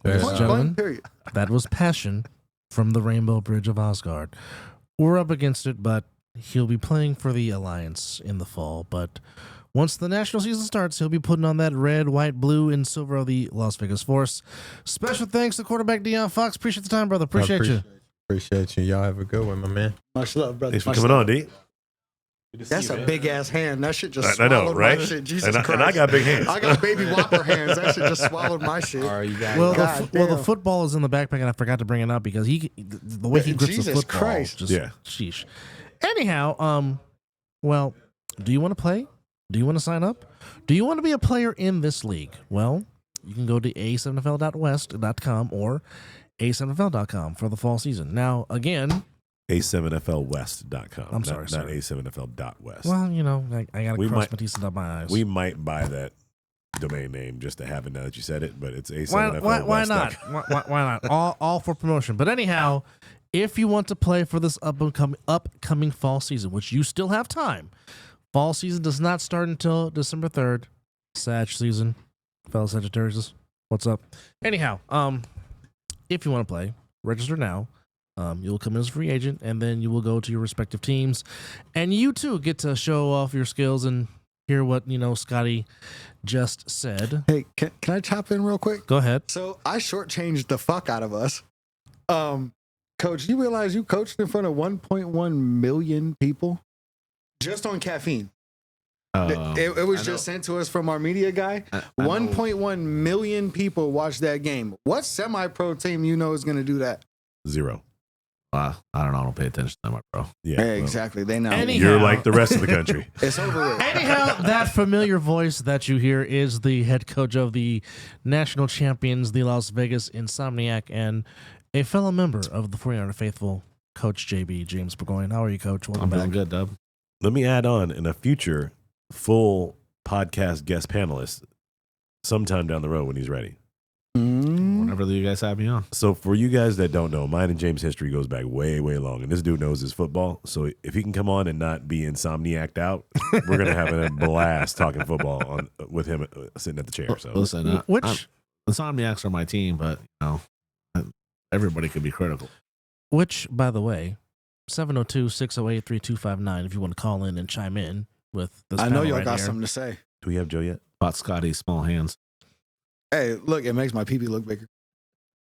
Ladies and Point gentlemen, blank, period. that was Passion from the Rainbow Bridge of Asgard. We're up against it, but he'll be playing for the Alliance in the fall. But once the national season starts, he'll be putting on that red, white, blue, and silver of the Las Vegas Force. Special thanks to quarterback Deon Foxx. Appreciate the time, brother. Appreciate you. Appreciate you. Y'all have a good one, my man. Much love, brother. Thanks for Much coming love. on, D. That's a big ass hand. That shit just I swallowed know, right? my shit. Jesus And Christ. I got big hands. I got baby Whopper hands. That shit just swallowed my shit. All right, you got Well, God the damn. football is in the backpack, and I forgot to bring it up because the way he grips the Jesus football, Christ. just Yeah. sheesh. Anyhow, well, do you want to play? Do you want to sign up? Do you want to be a player in this league? Well, you can go to a7fl.west.com or a7fl.com for the fall season. Now, again, A7FLWest.com. I'm sorry, not sorry. A7FL.West. well, you know, I got to We cross might- my T's and dot my I's. We might buy that domain name just to have it now that you said it, but it's A7FL Why not? Why not? All for promotion. But anyhow, if you want to play for this upcoming fall season, which you still have time, fall season does not start until December 3rd. Sag season, fellow Sagittarius. What's up? Anyhow, if you want to play, register now. You'll come in as a free agent, and then you will go to your respective teams, and you too get to show off your skills and hear what Scotty just said. Hey, can I chop in real quick? Go ahead. So I shortchanged the fuck out of us. Coach, you realize you coached in front of 1.1 million people just on caffeine? It was just sent to us from our media guy. 1.1 million people watched that game. What semi-pro team is going to do that? 0. I don't know. I don't pay attention to my bro. Yeah. Hey, well, exactly. They know. Anyhow. you're like the rest of the country. It's over with. Anyhow, that familiar voice that you hear is the head coach of the national champions, the Las Vegas Insomniac, and a fellow member of the 49er Faithful, Coach JB, James Bourgoing. How are you, Coach? Welcome I'm back. feeling good, Dub. Let me add on in a future full podcast guest panelist sometime down the road when he's ready. Whenever you guys have me on. So for you guys that don't know, mine and James' history goes back way, way long. And this dude knows his football. So if he can come on and not be insomniac'd out, we're going to have a blast talking football with him sitting at the chair. So Listen, Which, Insomniacs are my team, but everybody could be critical. by the way, 702-608-3259 if you want to call in and chime in with this I know panel y'all right got here. something to say. do we have Joe yet? About Scotty's small hands. Hey, look, it makes my pee look bigger.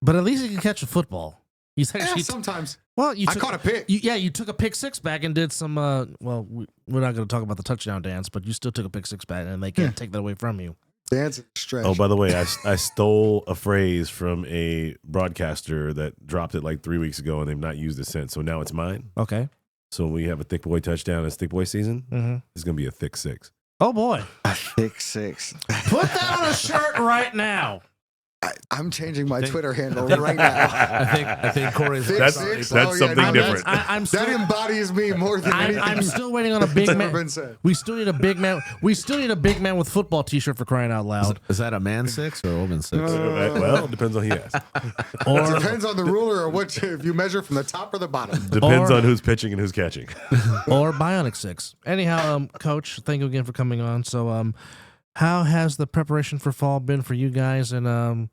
But at least he can catch a football. He's Yeah, actually sometimes. well. You I took, caught a pick. you took a pick six back and did some. We're not going to talk about the touchdown dance, but you still took a pick six back, and they can't take that away from you. Dance is a stretch. Oh, by the way, I stole a phrase from a broadcaster that dropped it like 3 weeks ago, and they've not used it since. So now it's mine. Okay. So when we have a thick boy touchdown, it's thick boy season. Mm-hmm. It's gonna be a thick six. Oh boy, a thick six. put that on a shirt right now. I'm changing my Twitter handle right now. I think Corey's Thick That's six? that's Oh, yeah, something no, different. I'm That still, embodies me more than anything I'm still waiting on a that's big ever man. been said. We still need a big man. We still need a big man with football T-shirt for crying out loud. Is that a man six or a woman six? Well, it depends on who he asks. Or Depends on the ruler or what if you measure from the top or the bottom. Depends Or- on who's pitching and who's catching. or Bionic Six. Anyhow, Coach, thank you again for coming on. So, how has the preparation for fall been for you guys? And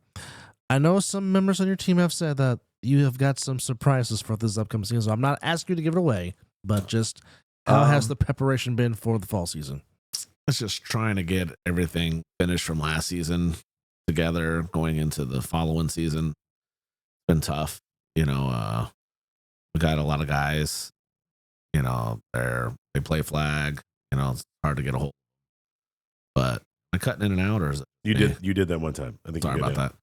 I know some members on your team have said that you have got some surprises for this upcoming season. So I'm not asking you to give it away, but just how has the preparation been for the fall season? It's just trying to get everything finished from last season together going into the following season. It's been tough. We got a lot of guys, they play flag, it's hard to get a hold. But am I cutting in and out or is it? You did that one time. I think. Sorry you about did that.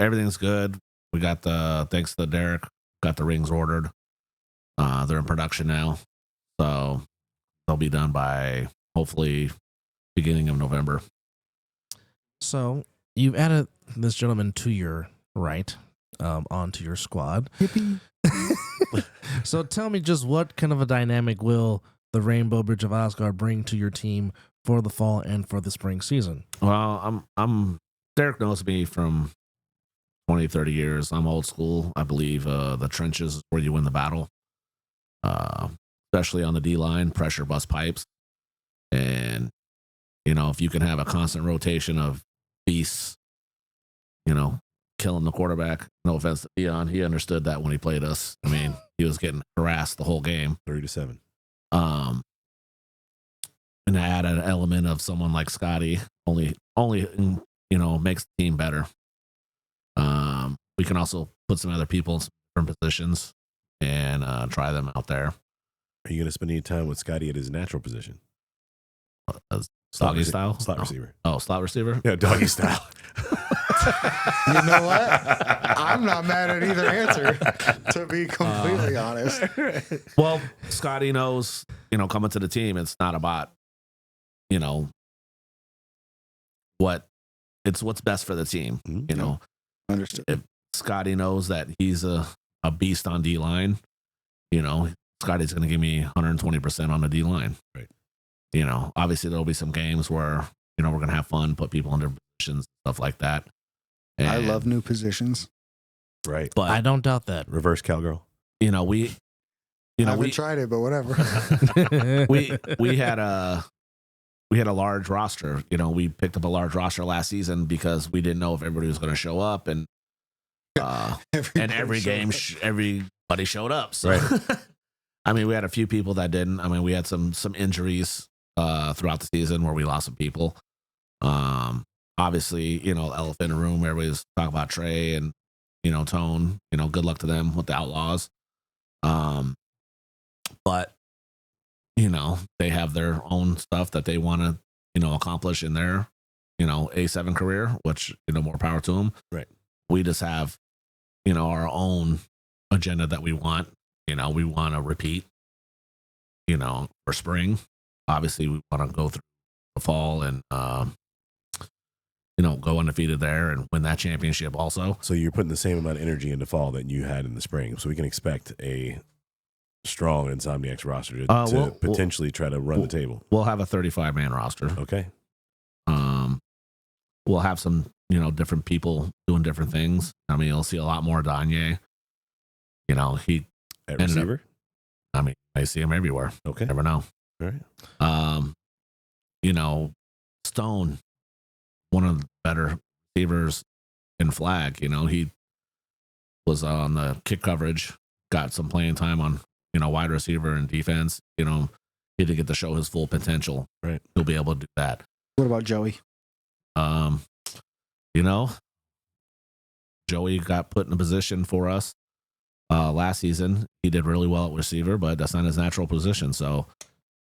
Everything's good. We got thanks to Derek, got the rings ordered. They're in production now. So they'll be done by hopefully beginning of November. So you've added this gentleman to your right, onto your squad. So tell me just what kind of a dynamic will the Rainbow Bridge of Asgard bring to your team for the fall and for the spring season? Well, I'm Derek knows me from 20, 30 years. I'm old school. I believe the trenches is where you win the battle. Especially on the D line, pressure bust pipes. And, if you can have a constant rotation of beasts, killing the quarterback. No offense to Deon. He understood that when he played us. I mean, he was getting harassed the whole game. 30-7. And I add an element of someone like Scotty, only makes the team better. We can also put some other people in some different positions and try them out there. Are you going to spend any time with Scotty at his natural position? Doggy style? Slot receiver. Oh, slot receiver? Yeah, doggy style. You know what? I'm not mad at either answer, to be completely honest. Well, Scotty knows, coming to the team, it's not about, what's best for the team. Understood. If Scotty knows that he's a beast on D line, Scotty's going to give me 120% on the D line. Right. Obviously there'll be some games where, we're going to have fun, put people in their positions, stuff like that. And, I love new positions. Right. but I don't doubt that. Reverse cowgirl. we I haven't tried it, but whatever. we had a large roster. We picked up a large roster last season because we didn't know if everybody was going to show up, and every game everybody showed up. So, Right. I mean, we had a few people that didn't. I mean, we had some injuries throughout the season where we lost some people. Obviously, elephant in the room. Everybody's talking about Trey and Tone. Good luck to them with the Outlaws. But they have their own stuff that they want to accomplish in their A7 career, which more power to them. Right. We just have our own agenda that we want. We want to repeat. For spring. Obviously, we want to go through the fall and go undefeated there and win that championship also. So you're putting the same amount of energy into fall that you had in the spring. So we can expect a strong Insomniacs roster to potentially try to run the table. We'll have a 35-man roster. Okay. We'll have some, different people doing different things. I mean, you'll see a lot more Danye. He At ended receiver? I see him everywhere. Okay. Never know. All right. Stone, one of the better receivers in flag. He was on the kick coverage, got some playing time on, wide receiver and defense. He didn't get to show his full potential. Right. He'll be able to do that. What about Joey? Joey got put in a position for us last season. He did really well at receiver, but that's not his natural position. So,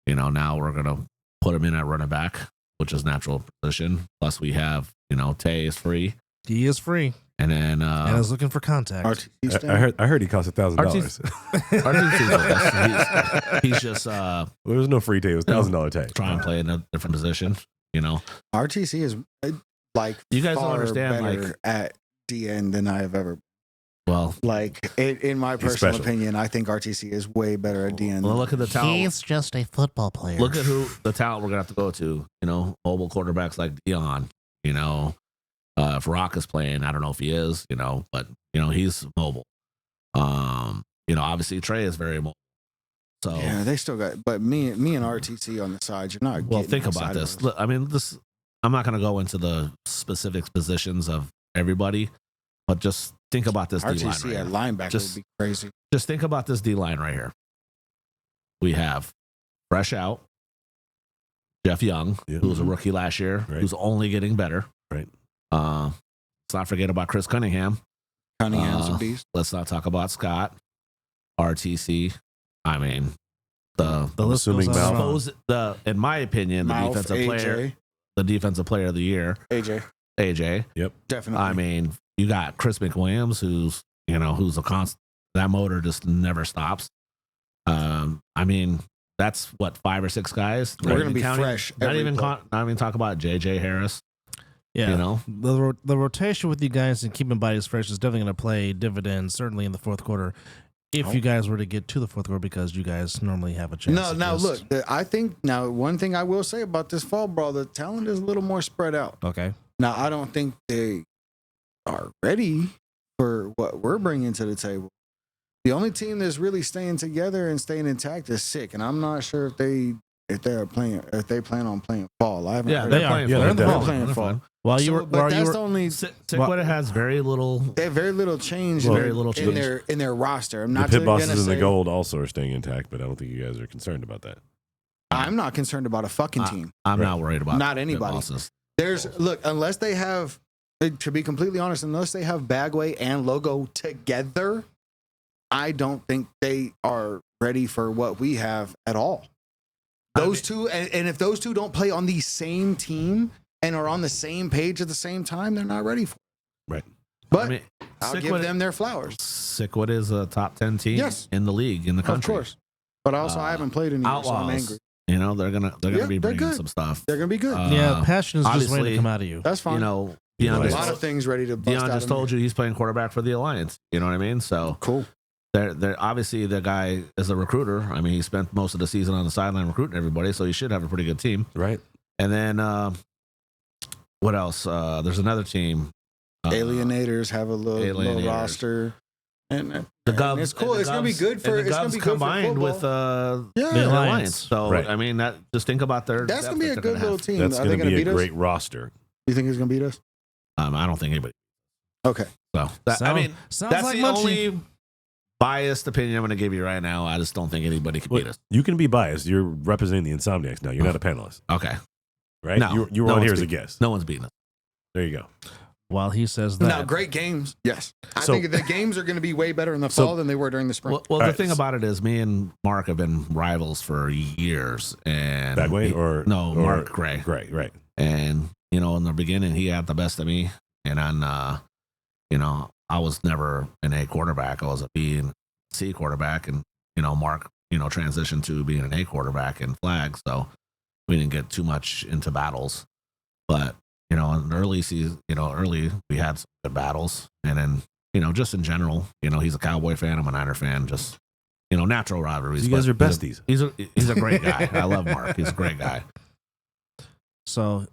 now we're going to put him in at running back, which is natural position. Plus, we have, Tay is free. He is free. And then and I was looking for contact. I heard he cost $1,000. He's just There was no free Tay. It was $1,000 tag. trying to play in a different position. RTC is like You guys don't far understand, better like- at DN than I have ever. Well, In my personal special. opinion, I think RTC is way better at DN. well, look at the talent. He's just a football player. Look at who the talent we're gonna have to go to. Mobile quarterbacks like Deon. If Rock is playing, I don't know if he is. But he's mobile. Obviously Trey is very mobile. So Yeah, they still got. But me and RTC on the side, you're not. well, getting think outside about of this. us. Look, I mean, this. I'm not gonna go into the specific positions of everybody, but just think about this D line RTC right at here. linebacker Just- would be crazy. Just think about this D line right here. We have fresh out Jeff Young, Yeah. who was a rookie last year, Right. who's only getting better. Right. Let's not forget about Chris Cunningham. Cunningham's a beast. Let's not talk about Scott, RTC. I mean, the list assuming goes on and Mal- on. in my opinion, the Mouth, defensive player, the defensive player of the year, AJ, AJ. definitely. I mean, you got Chris McWilliams, who's a constant. That motor just never stops. I mean, that's what 5 or 6 guys. We're Not gonna even be fresh Not every even play. not even talk about JJ Harris. Yeah. The rotation with you guys and keeping bodies fresh is definitely going to play dividends, certainly in the fourth quarter. If you guys were to get to the fourth quarter, because you guys normally have a chance. No, now against- look. I think now one thing I will say about this fall brawl, the talent is a little more spread out. Okay. Now I don't think they are ready for what we're bringing to the table. The only team that's really staying together and staying intact is Sick, and I'm not sure if they plan on playing fall. I haven't. Yeah, heard they're of- playing. Yeah, They're in the they're fall. playing They're fall. fine. While you So, were, but while you that's were, the only. Sickwood has very little. They have very little change. Very in their, little in change. their roster. I'm The not pit gonna bosses and the say- gold also are staying intact, but I don't think you guys are concerned about that. I'm not concerned about a fucking team. I'm not worried about Not the anybody. bosses. Unless they have, to be completely honest, unless they have Bagway and Logo together, I don't think they are ready for what we have at all. Those two, and if those two don't play on the same team and are on the same page at the same time, they're not ready for it. Right. But I mean, I'll give them their flowers. Sickwood is a top 10 team Yes. in the league in the country. Of course. But also, I haven't played any, so I'm Outlaws. angry. They're gonna Yeah, be they're bringing good. some stuff. They're going to be good. yeah, passion is just waiting obviously, to come out of you. That's fine. Deon a Right. lot of things ready to bust Deon out just of told me. you he's playing quarterback for the Alliance. You know what I mean? So Cool. they're obviously the guy is a recruiter. I mean, he spent most of the season on the sideline recruiting everybody, so he should have a pretty good team. Right. And then what else? There's another team. Alienators have a little Alienators. roster. And The Govs. it's cool. and the It's gonna be Govs- good for. and the It's gonna Govs be good combined for with football. the Yeah, Alliance. So Right. I mean, that just think about their. that's depth gonna be a that they're good gonna little have. team. That's Are they going to gonna be a beat us? great roster. You think it's gonna beat us? I don't think anybody. Okay. So I Sound- mean, sounds that's like the Munchie. only biased opinion I'm going to give you right now. I just don't think anybody can beat us. You can be biased. You're representing the Insomniacs now. You're not a panelist, Okay, right? No, you were no on one's here as a beating- guest. no one's beating us. There you go. While he says that, Now, great games. Yes. I So- think the games are going to be way better in the So- fall than they were during the spring. Well, the right. thing about it is, me and Mark have been rivals for years. And Bagway or no, or Mark Gray. Gray, right? And in the beginning, he had the best of me, and on I was never an A quarterback. I was a B and C quarterback, and Mark transitioned to being an A quarterback in flag, so we didn't get too much into battles. But in the early season, early we had some good battles, and then just in general, he's a Cowboy fan, I'm a Niner fan, just natural rivalries. So you guys but are besties. He's a great guy. I love Mark. He's a great guy. so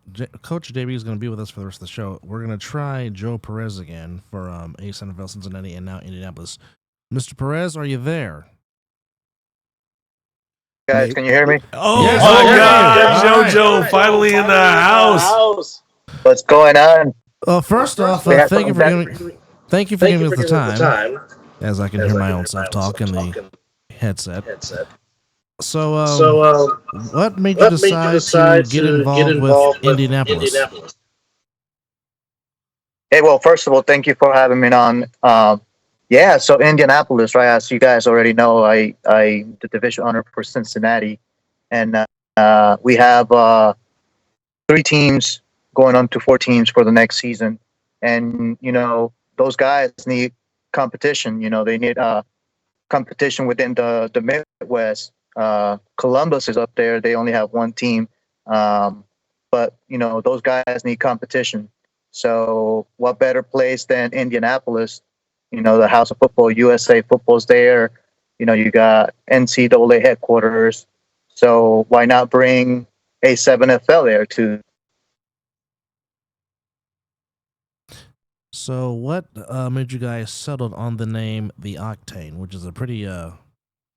Coach JB is going to be with us for the rest of the show. We're going to try Joe Perez again for A7FL Cincinnati and now Indianapolis. Mr. Perez, are you there? Guys, can you hear me? Oh Yes. my Oh, God! all right. JoJo finally in the house. What's going on? First off, We have thank you for some- giving us the time, as I can hear my own self talk in the headset. So, what made you decide to get involved with Indianapolis? Hey, well, first of all, thank you for having me on. Yeah, so Indianapolis, right? As you guys already know, I the division owner for Cincinnati, and we have 3 teams going on to 4 teams for the next season, and those guys need competition. They need competition within the Midwest. Columbus is up there; they only have 1 team, but those guys need competition. So, what better place than Indianapolis? The House of Football, USA Football's there. You got NCAA headquarters. So why not bring A7FL there too? So, what made you guys settle on the name the Octane, which is a pretty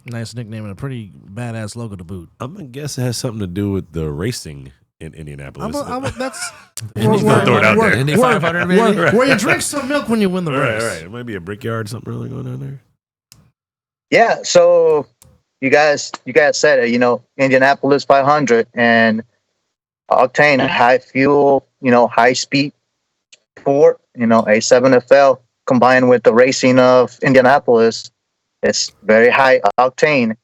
nice nickname and a pretty badass logo to boot? I'm gonna guess it has something to do with the racing in Indianapolis. That's Just gonna throw it out there. Indy 500 maybe. where you drink some milk when you win the Right, race. right. It might be a brickyard, something really going on there. Yeah. So you guys said it. Indianapolis 500 and Octane, high fuel. High speed sport. A7FL combined with the racing of Indianapolis, it's very high octane.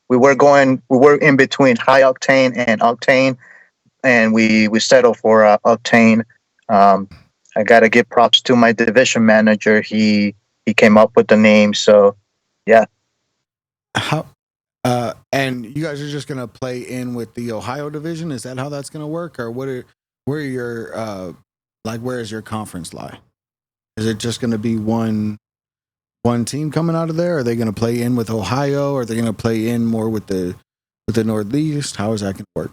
We were in between high octane and octane, and we settled for octane. I gotta give props to my division manager. He came up with the name. So yeah. How? And you guys are just gonna play in with the Ohio division? Is that how that's gonna work, or where are your where is your conference lie? Is it just gonna be one team coming out of there? Are they gonna play in with Ohio? Or are they gonna play in more with the Northeast? How is that gonna work?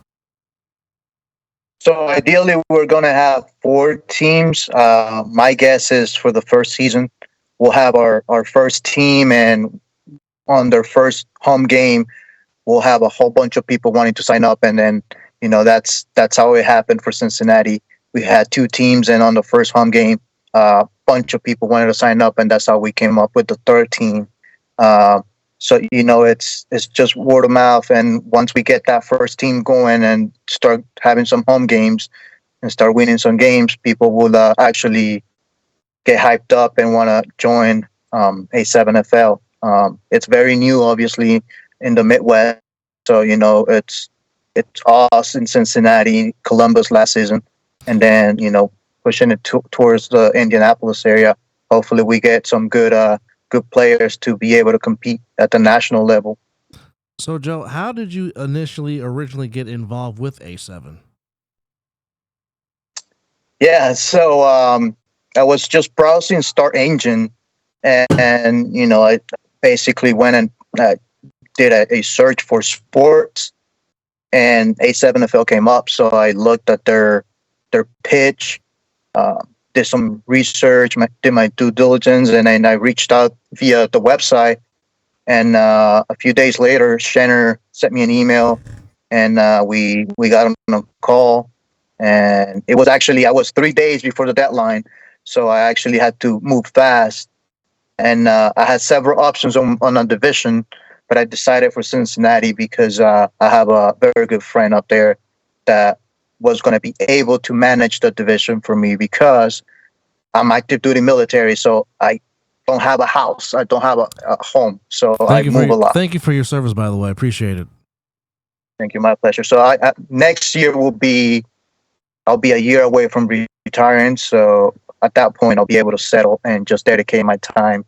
So ideally, we're going to have 4 teams. My guess is for the first season, we'll have our first team, and on their first home game, we'll have a whole bunch of people wanting to sign up, and then that's how it happened for Cincinnati. We had 2 teams, and on the first home game, a bunch of people wanted to sign up, and that's how we came up with the third team. So it's just word of mouth, and once we get that first team going and start having some home games and start winning some games, people will actually get hyped up and want to join A7FL. It's very new, obviously, in the Midwest. So it's us in Cincinnati, Columbus last season, and then pushing it towards the Indianapolis area. Hopefully, we get some good players to be able to compete at the national level. So, Joe, how did you originally get involved with A7? Yeah, so I was just browsing Start Engine, and I basically went and did a search for sports, and A7FL came up. So I looked at their pitch, did some research, did my due diligence, and then I reached out via the website. And a few days later, Shanner sent me an email, and we got on a call. And it was actually, I was 3 days before the deadline, so I actually had to move fast. And I had several options on a division, but I decided for Cincinnati because I have a very good friend up there that was going to be able to manage the division for me, because I'm active duty military, so I don't have a house. I don't have a home, so I move a lot. Thank you for your service, by the way. I appreciate it. Thank you, my pleasure. So next year I'll be a year away from retiring, so at that point I'll be able to settle and just dedicate my time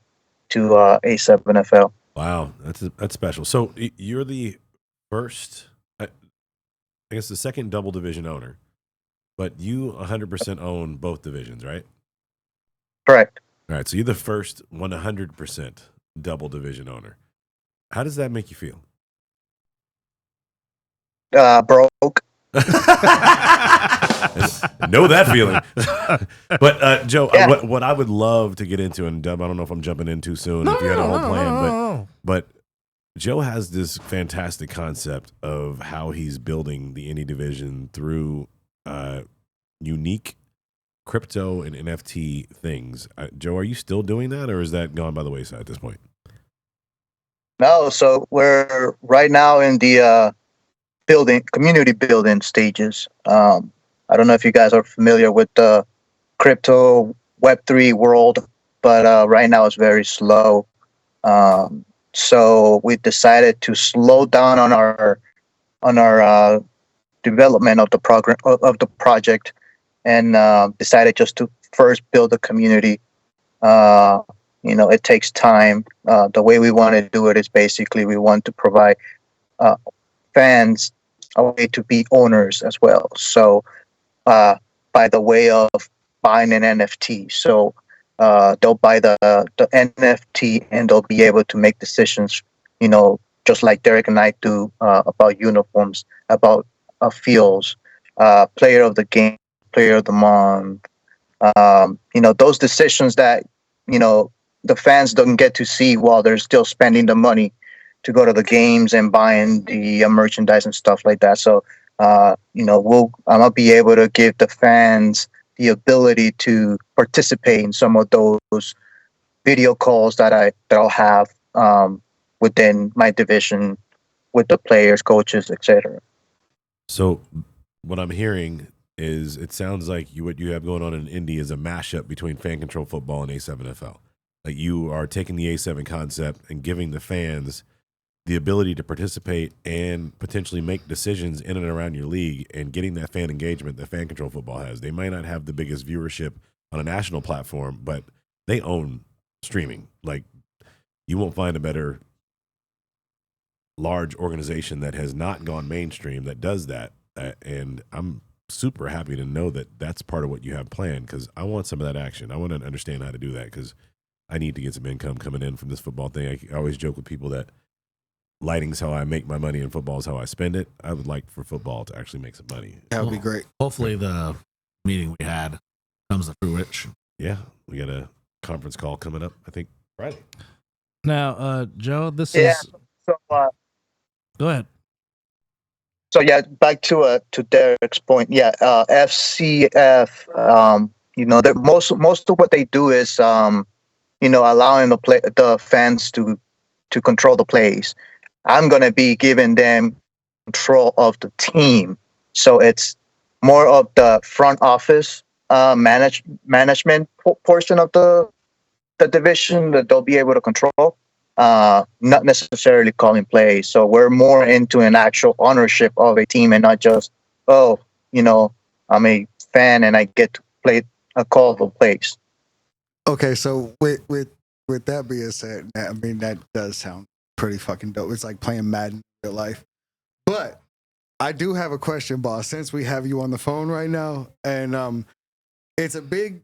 to A7FL. Wow, that's special. So you're the first, I guess, the second double division owner, but you 100% own both divisions, right? Correct. All right, so you're the first 100% double division owner. How does that make you feel? Broke. Know that feeling. But Joe, Yeah. what I would love to get into, and Dub, I don't know if I'm jumping in too soon, if you had a whole plan, but Joe has this fantastic concept of how he's building the indie division through unique crypto and NFT things. Joe, are you still doing that, or is that gone by the wayside at this point? No, so we're right now in the community building stages. I don't know if you guys are familiar with the crypto Web3 world, but right now it's very slow. So we decided to slow down on our development of the program of the project, and decided just to first build a community. It takes time. The way we want to do it is basically we want to provide fans a way to be owners as well. So by the way of buying an NFT. So they'll buy the NFT and they'll be able to make decisions, just like Derek and I do about uniforms, about fields, player of the game, player of the month. Those decisions that, the fans don't get to see while they're still spending the money to go to the games and buying the merchandise and stuff like that. So, I'm gonna be able to give the fans the ability to participate in some of those video calls that I'll have within my division with the players, coaches, etc. So, what I'm hearing is it sounds like what you have going on in Indy is a mashup between fan control football and A7FL. Like you are taking the A7 concept and giving the fans the ability to participate and potentially make decisions in and around your league and getting that fan engagement that fan control football has. They might not have the biggest viewership on a national platform, but they own streaming. Like you won't find a better large organization that has not gone mainstream that does that. And I'm super happy to know that that's part of what you have planned, because I want some of that action. I want to understand how to do that, because I need to get some income coming in from this football thing. I always joke with people that lighting's how I make my money and football is how I spend it. I would like for football to actually make some money. That would be great. Hopefully the meeting we had comes to fruition. Yeah, we got a conference call coming up, I think, Friday. Now, Joe, this Yeah. is... So, Go ahead. So yeah, back to Derek's point. Yeah, FCF. Most of what they do is allowing the fans to control the plays. I'm gonna be giving them control of the team, so it's more of the front office management portion of the division that they'll be able to control. Not necessarily calling plays. So we're more into an actual ownership of a team and not just, I'm a fan and I get to play a call the plays. Okay, so with that being said, I mean that does sound pretty fucking dope. It's like playing Madden in real life. But I do have a question, boss, since we have you on the phone right now, and it's a big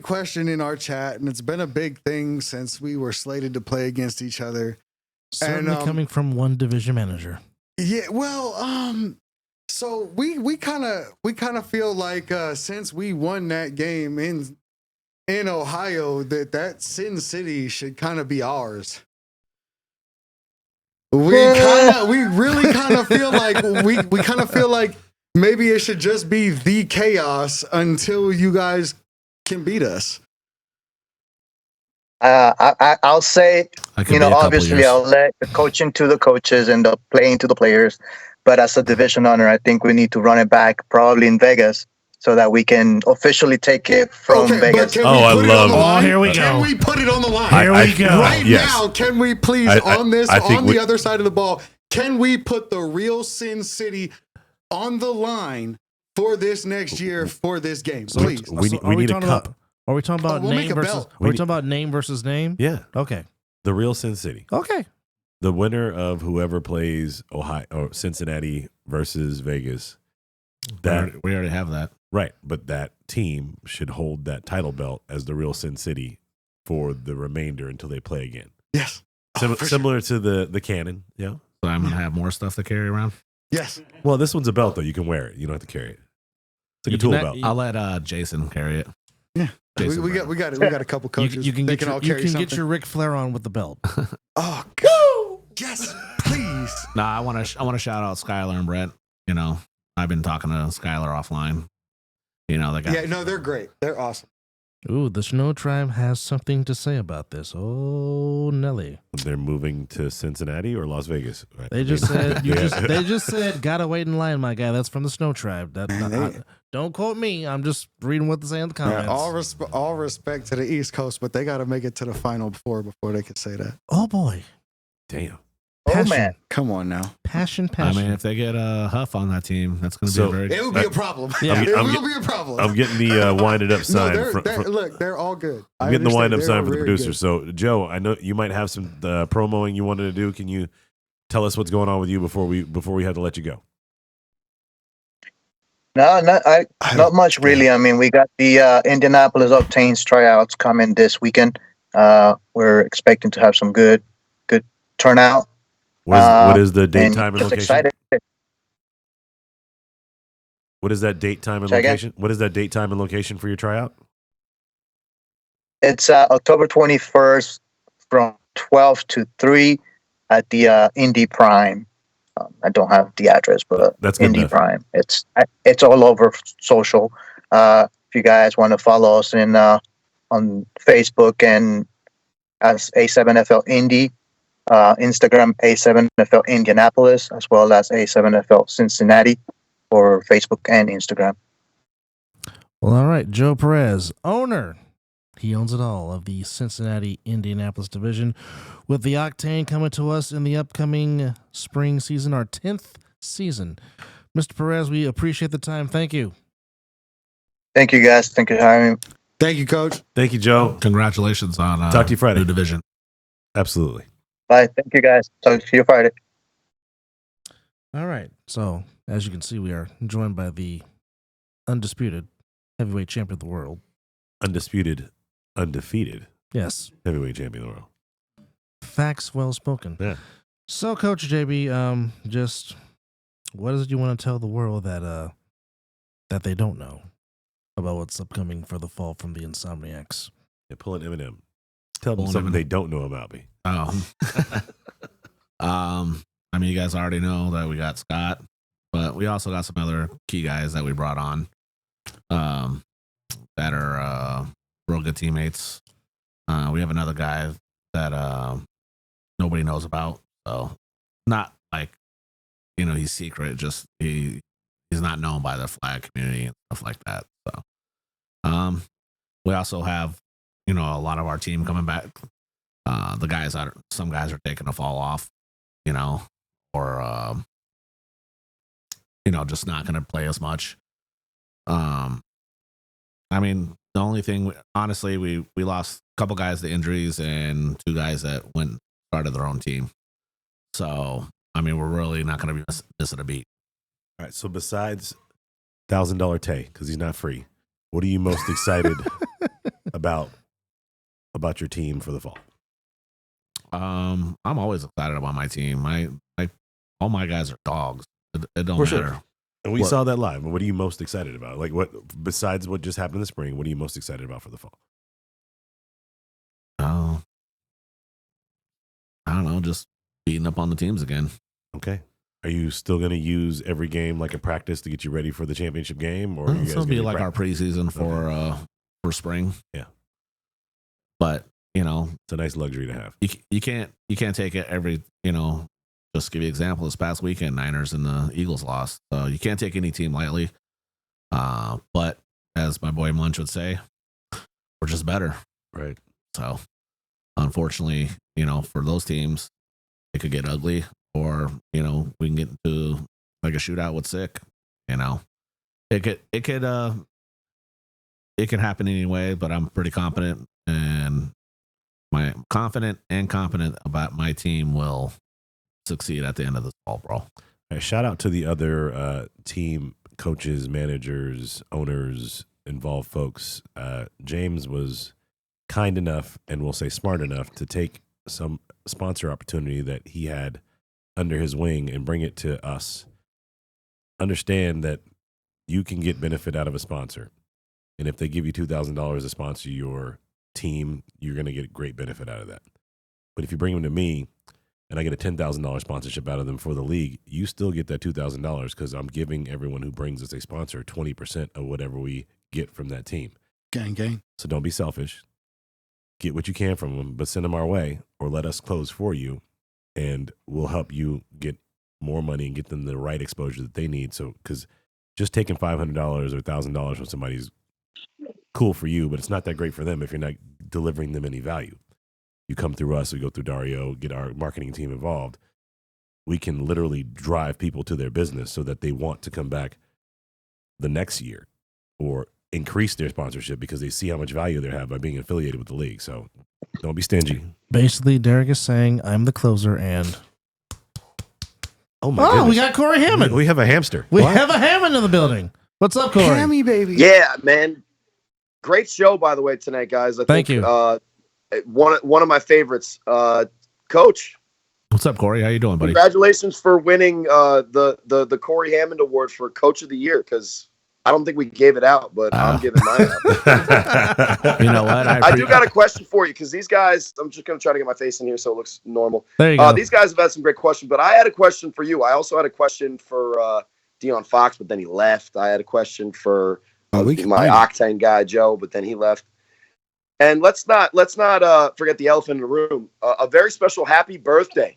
question in our chat, and it's been a big thing since we were slated to play against each other. Certainly and, coming from one division manager. Yeah, well, so we kind of feel like since we won that game in Ohio, that Sin City should kind of be ours. We really kind of feel like we kind of feel like maybe it should just be the chaos until you guys can beat us. I'll say, obviously years. I'll let the coaching to the coaches and the playing to the players. But as a division owner, I think we need to run it back probably in Vegas so that we can officially take it from Vegas. Here we go. Can we put it on the line? Here we go. Right now, can we please, on the other side of the ball, can we put the real Sin City on the line for this next year for this game, please? We need a cup. Are we talking about we'll make name a versus? belt. Are we talking about name versus name? Yeah, Okay. the real Sin City. Okay. The winner of whoever plays Ohio or Cincinnati versus Vegas. We already have that. Right, but that team should hold that title belt as the real Sin City for the remainder until they play again. Yes. Similar to the Cannon, yeah. So I'm gonna have more stuff to carry around. Yes. Well, this one's a belt though. You can wear it. You don't have to carry it. It's like You a tool can- belt. I'll let Jason carry it. Yeah. Jason We got a couple coaches. You can They get all you carry can get something. your Ric Flair on with the belt. Oh God. Yes, please. Nah, I want to shout out Skylar and Brett. I've been talking to Skylar offline. They got Yeah, no, they're great. They're awesome. Ooh, the Snow Tribe has something to say about this. Oh, Nelly. They're moving to Cincinnati or Las Vegas. Right? They just said they just said gotta wait in line, my guy. That's from the Snow Tribe. Don't quote me. I'm just reading what they say in the comments. All respect to the East Coast, but they got to make it to the final before they can say that. Oh boy. Damn. Oh man, Come on now. Passion. I mean, if they get a Huff on that team, that's going to be very. It will be a problem. Yeah. It will be a problem. I'm getting the winded up sign. Look, they're all good. I'm getting the wind up sign for the producer. So, Joe, I know you might have some promoing you wanted to do. Can you tell us what's going on with you before we have to let you go? no, not much really. I mean, we got the Indianapolis Octanes tryouts coming this weekend. We're expecting to have some good turnout. What is the date, time, and just location? excited. What is that date, time, and Say again? location? What is that date, time, and location for your tryout? It's October 21st from 12 to 3 at the Indy Prime. I don't have the address, but That's good Indy enough. Prime. It's all over social. If you guys want to follow us on Facebook and as A7FL Indy, Instagram A7FL Indianapolis, as well as A7FL Cincinnati for Facebook and Instagram. Well, all right. Joe Perez, owner. He owns it all of the Cincinnati Indianapolis division, with the Octane coming to us in the upcoming spring season, our 10th season. Mr. Perez, we appreciate the time. Thank you. Thank you, guys. Thank you for having me. Thank you, Coach. Thank you, Joe. Congratulations on Talk to you Friday. new division. Absolutely. Bye. Thank you, guys. Talk to you Friday. All right. So, as you can see, we are joined by the undisputed heavyweight champion of the world. Undisputed, undefeated Yes. heavyweight champion of the world. Facts well spoken. Yeah. So, Coach JB, just what is it you want to tell the world that they don't know about what's upcoming for the fall from the Insomniacs? Yeah, pull an Eminem. Tell them Pull an something Eminem. they don't know about me. Oh. I mean, you guys already know that we got Scott, but we also got some other key guys that we brought on that are real good teammates. We have another guy that nobody knows about. So not like, he's secret, just he's not known by the flag community and stuff like that. So we also have, a lot of our team coming back. Some guys are taking a fall off, or just not going to play as much. I mean, the only thing, honestly, we lost a couple guys to injuries and two guys that went and started their own team. So, I mean, we're really not going to be missing a beat. All right. So besides $1,000 Tay, because he's not free, what are you most excited about your team for the fall? I'm always excited about my team. All my guys are dogs. It don't For matter. sure. And we What- saw that live. But what are you most excited about? Like, what besides what just happened in the spring? What are you most excited about for the fall? Oh, I don't know. Just beating up on the teams again. Okay. Are you still going to use every game like a practice to get you ready for the championship game, or are you guys This will gonna be like our practice? preseason for spring. Yeah. But It's a nice luxury to have. you can't take it every just give you an example. This past weekend, Niners and the Eagles lost, so you can't take any team lightly. But as my boy Munch would say, we're just better. Right. So unfortunately, for those teams, it could get ugly, or we can get into like a shootout with Sick. It could happen anyway. But I'm pretty confident, and confident about my team will succeed at the end of this fall, bro. Shout out to the other team coaches, managers, owners, involved folks. James was kind enough, and we'll say smart enough, to take some sponsor opportunity that he had under his wing and bring it to us. Understand that you can get benefit out of a sponsor. And if they give you $2,000 to sponsor your team, you're going to get great benefit out of that. But if you bring them to me and I get a $10,000 sponsorship out of them for the league, you still get that $2,000 because I'm giving everyone who brings us a sponsor 20% of whatever we get from that team. Gang, gang. So don't be selfish. Get what you can from them, but send them our way or let us close for you, and we'll help you get more money and get them the right exposure that they need. So, because just taking $500 or $1,000 from somebody's cool for you, but it's not that great for them if you're not delivering them any value. You come through us, we go through Dario, get our marketing team involved. We can literally drive people to their business so that they want to come back the next year or increase their sponsorship because they see how much value they have by being affiliated with the league. So don't be stingy. Basically, Derek is saying I'm the closer, and Oh my goodness. we got Corey Hammond. We have a hamster. We What? have a Hammond in the building. What's up, Corey? Hammy, baby. Yeah, man. Great show, by the way, tonight, guys. I Thank think, you. One of my favorites. Coach, What's up, Corey? How you doing, buddy? congratulations for winning the Corey Hammond Award for Coach of the Year, because I don't think we gave it out, but I'm giving mine out. You know what? I do got a question for you, because these guys, I'm just going to try to get my face in here so it looks normal. There you go. These guys have had some great questions, but I had a question for you. I also had a question for Deon Foxx, but then he left. I had a question for my Octane guy, Joe, but then he left. And let's not forget the elephant in the room. A very special happy birthday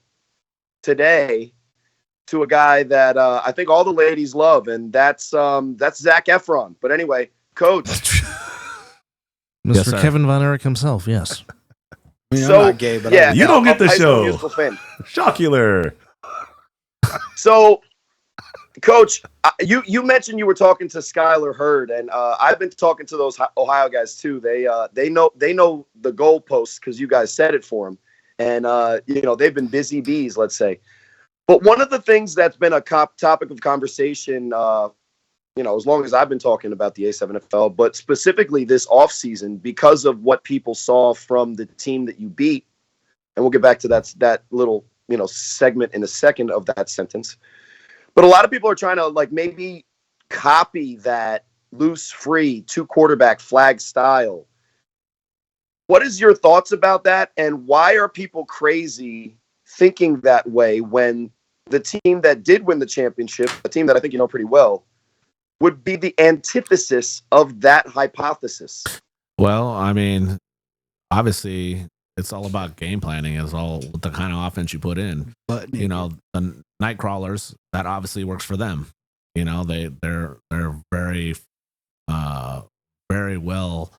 today to a guy that I think all the ladies love, and that's Zac Efron. But anyway, Coach. Mr. Yes, sir. Kevin Von Erich himself, yes. I mean, So, I'm not gay, but yeah, You don't get the High School show. Musical fan. Shocular. So, Coach, you mentioned you were talking to Skylar Hurd, and I've been talking to those Ohio guys too. They know the goalposts because you guys said it for them, and they've been busy bees, let's say. But one of the things that's been a topic of conversation, as long as I've been talking about the A7FL, but specifically this offseason, because of what people saw from the team that you beat, and we'll get back to that little segment in a second of that sentence. But a lot of people are trying to maybe copy that loose, free, 2-quarterback flag style. What is your thoughts about that? And why are people crazy thinking that way when the team that did win the championship, a team that I think you know pretty well, would be the antithesis of that hypothesis? Well, I mean, obviously, it's all about game planning. It's all the kind of offense you put in. But The night crawlers, that obviously works for them. They're very very well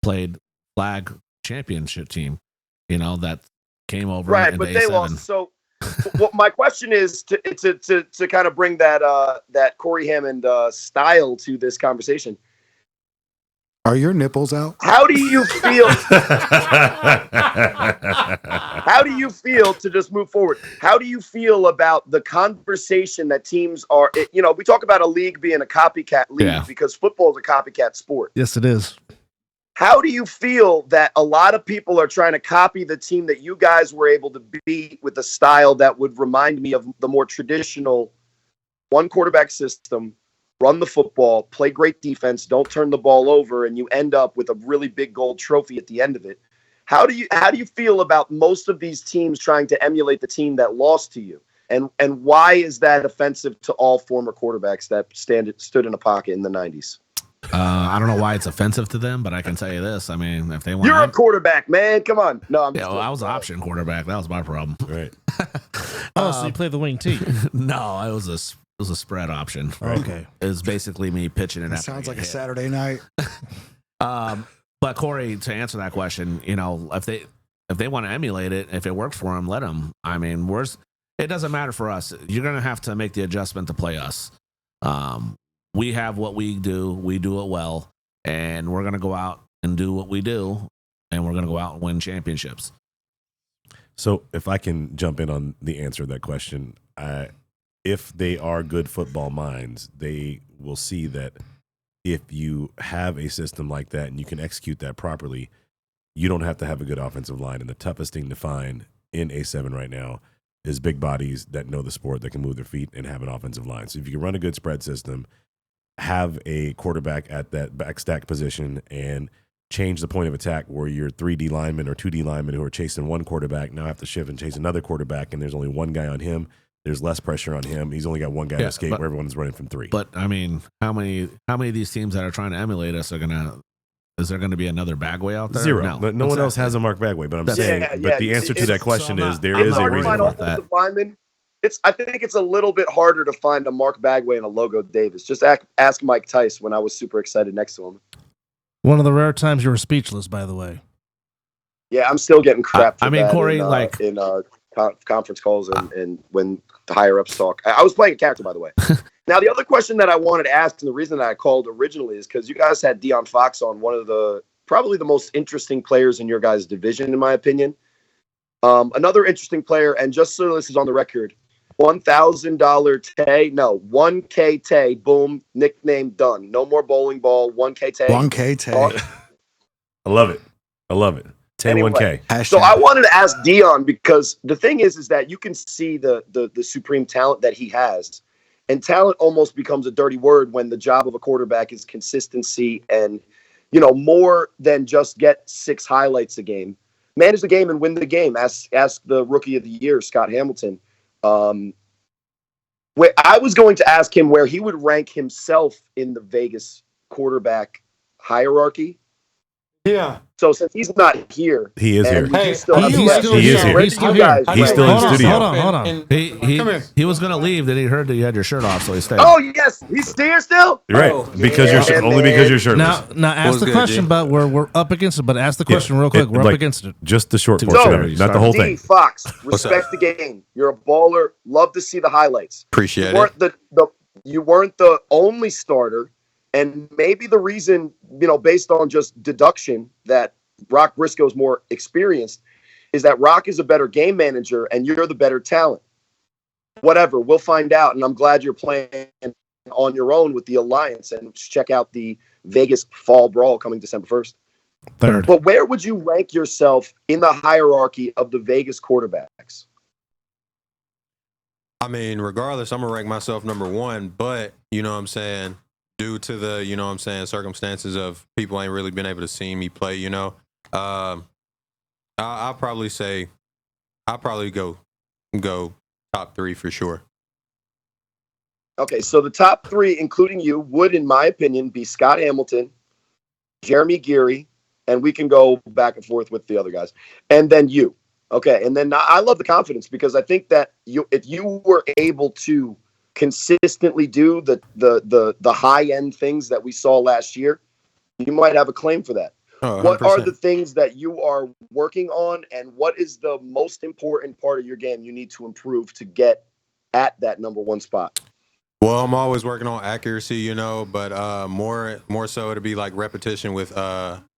played flag championship team. That came over Right, in but the they A7. lost. So, what my question is to kind of bring that Corey Hammond style to this conversation. are your nipples out? How do you feel? How do you feel to just move forward? How do you feel about the conversation that teams are? We talk about a league being a copycat league because football is a copycat sport. Yes, it is. How do you feel that a lot of people are trying to copy the team that you guys were able to beat with a style that would remind me of the more traditional 1-quarterback system? Run the football, play great defense, don't turn the ball over, and you end up with a really big gold trophy at the end of it. How do you feel about most of these teams trying to emulate the team that lost to you? And why is that offensive to all former quarterbacks that stood in a pocket in the 90s? I don't know why it's offensive to them, but I can tell you this. I mean, if they want, You're a quarterback, man. Come on. No, I'm just I was an option quarterback. That was my problem. Right. So you play the wing T. No, it was a spread option. Okay. It was basically me pitching it. That after I sounds get like a hit. Saturday night. But Corey, to answer that question, if they want to emulate it, if it works for them, let them. I mean, it doesn't matter for us. You're gonna have to make the adjustment to play us. We have what we do. We do it well, and we're gonna go out and do what we do, and we're gonna go out and win championships. So if I can jump in on the answer to that question, if they are good football minds, they will see that if you have a system like that and you can execute that properly, you don't have to have a good offensive line. And the toughest thing to find in A7 right now is big bodies that know the sport, that can move their feet and have an offensive line. So if you can run a good spread system, have a quarterback at that backstack position, and change the point of attack where your 3D linemen or 2D linemen who are chasing one quarterback now have to shift and chase another quarterback, and there's only one guy on him. There's less pressure on him. He's only got one guy to escape where everyone's running from 3. But I mean, how many of these teams that are trying to emulate us are gonna? Is there going to be another Bagway out there? 0. No one else has a Mark Bagway. But I'm saying, but the answer to that question is there is a reason for that. I think it's a little bit harder to find a Mark Bagway and a Logo Davis. Just ask Mike Tice when I was super excited next to him. One of the rare times you were speechless, by the way. Yeah, I'm still getting crap. I mean, Corey, in conference calls and when the higher ups talk. I was playing a character, by the way. Now, the other question that I wanted to ask, and the reason that I called originally, is because you guys had Deon Foxx on, one of probably the most interesting players in your guys' division, in my opinion. Another interesting player, and just so this is on the record, $1,000 Tay, boom, nickname done. No more bowling ball, 1K Tay. 1K Tay. I love it. Tay Anyway, 1K. So I wanted to ask Deon, because the thing is that you can see the supreme talent that he has. And talent almost becomes a dirty word when the job of a quarterback is consistency and, more than just get 6 highlights a game. Manage the game and win the game. Ask the Rookie of the Year, Scott Hamilton. I was going to ask him where he would rank himself in the Vegas quarterback hierarchy. Yeah. So since he's not here, he is here. Hey, He's still in studio. Hold on. He was going to leave, then he heard that you had your shirt off, so he stayed. Oh yes, he's here still. Right, because you're shirtless. Now ask the question, but we're up against it. But ask the question real quick. We're up against it. Just the short portion of it, not the whole thing. Fox, respect the game. You're a baller. Love to see the highlights. Appreciate it. You weren't the only starter. And maybe the reason, based on just deduction, that Rock Briscoe's more experienced is that Rock is a better game manager and you're the better talent. Whatever, we'll find out. And I'm glad you're playing on your own with the Alliance, and check out the Vegas Fall Brawl coming December 1st. 3rd. But where would you rank yourself in the hierarchy of the Vegas quarterbacks? I mean, regardless, I'm going to rank myself number 1, but you know what I'm saying? Due to the, circumstances of people ain't really been able to see me play, I'll probably go top 3 for sure. Okay, so the top 3, including you, would, in my opinion, be Scott Hamilton, Jeremy Geary, and we can go back and forth with the other guys, and then you. Okay, and then I love the confidence, because I think that if you were able to consistently do the high end things that we saw last year, you might have a claim for that. What are the things that you are working on, and what is the most important part of your game you need to improve to get at that number 1 spot? Well, I'm always working on accuracy, but more so it'll be like repetition with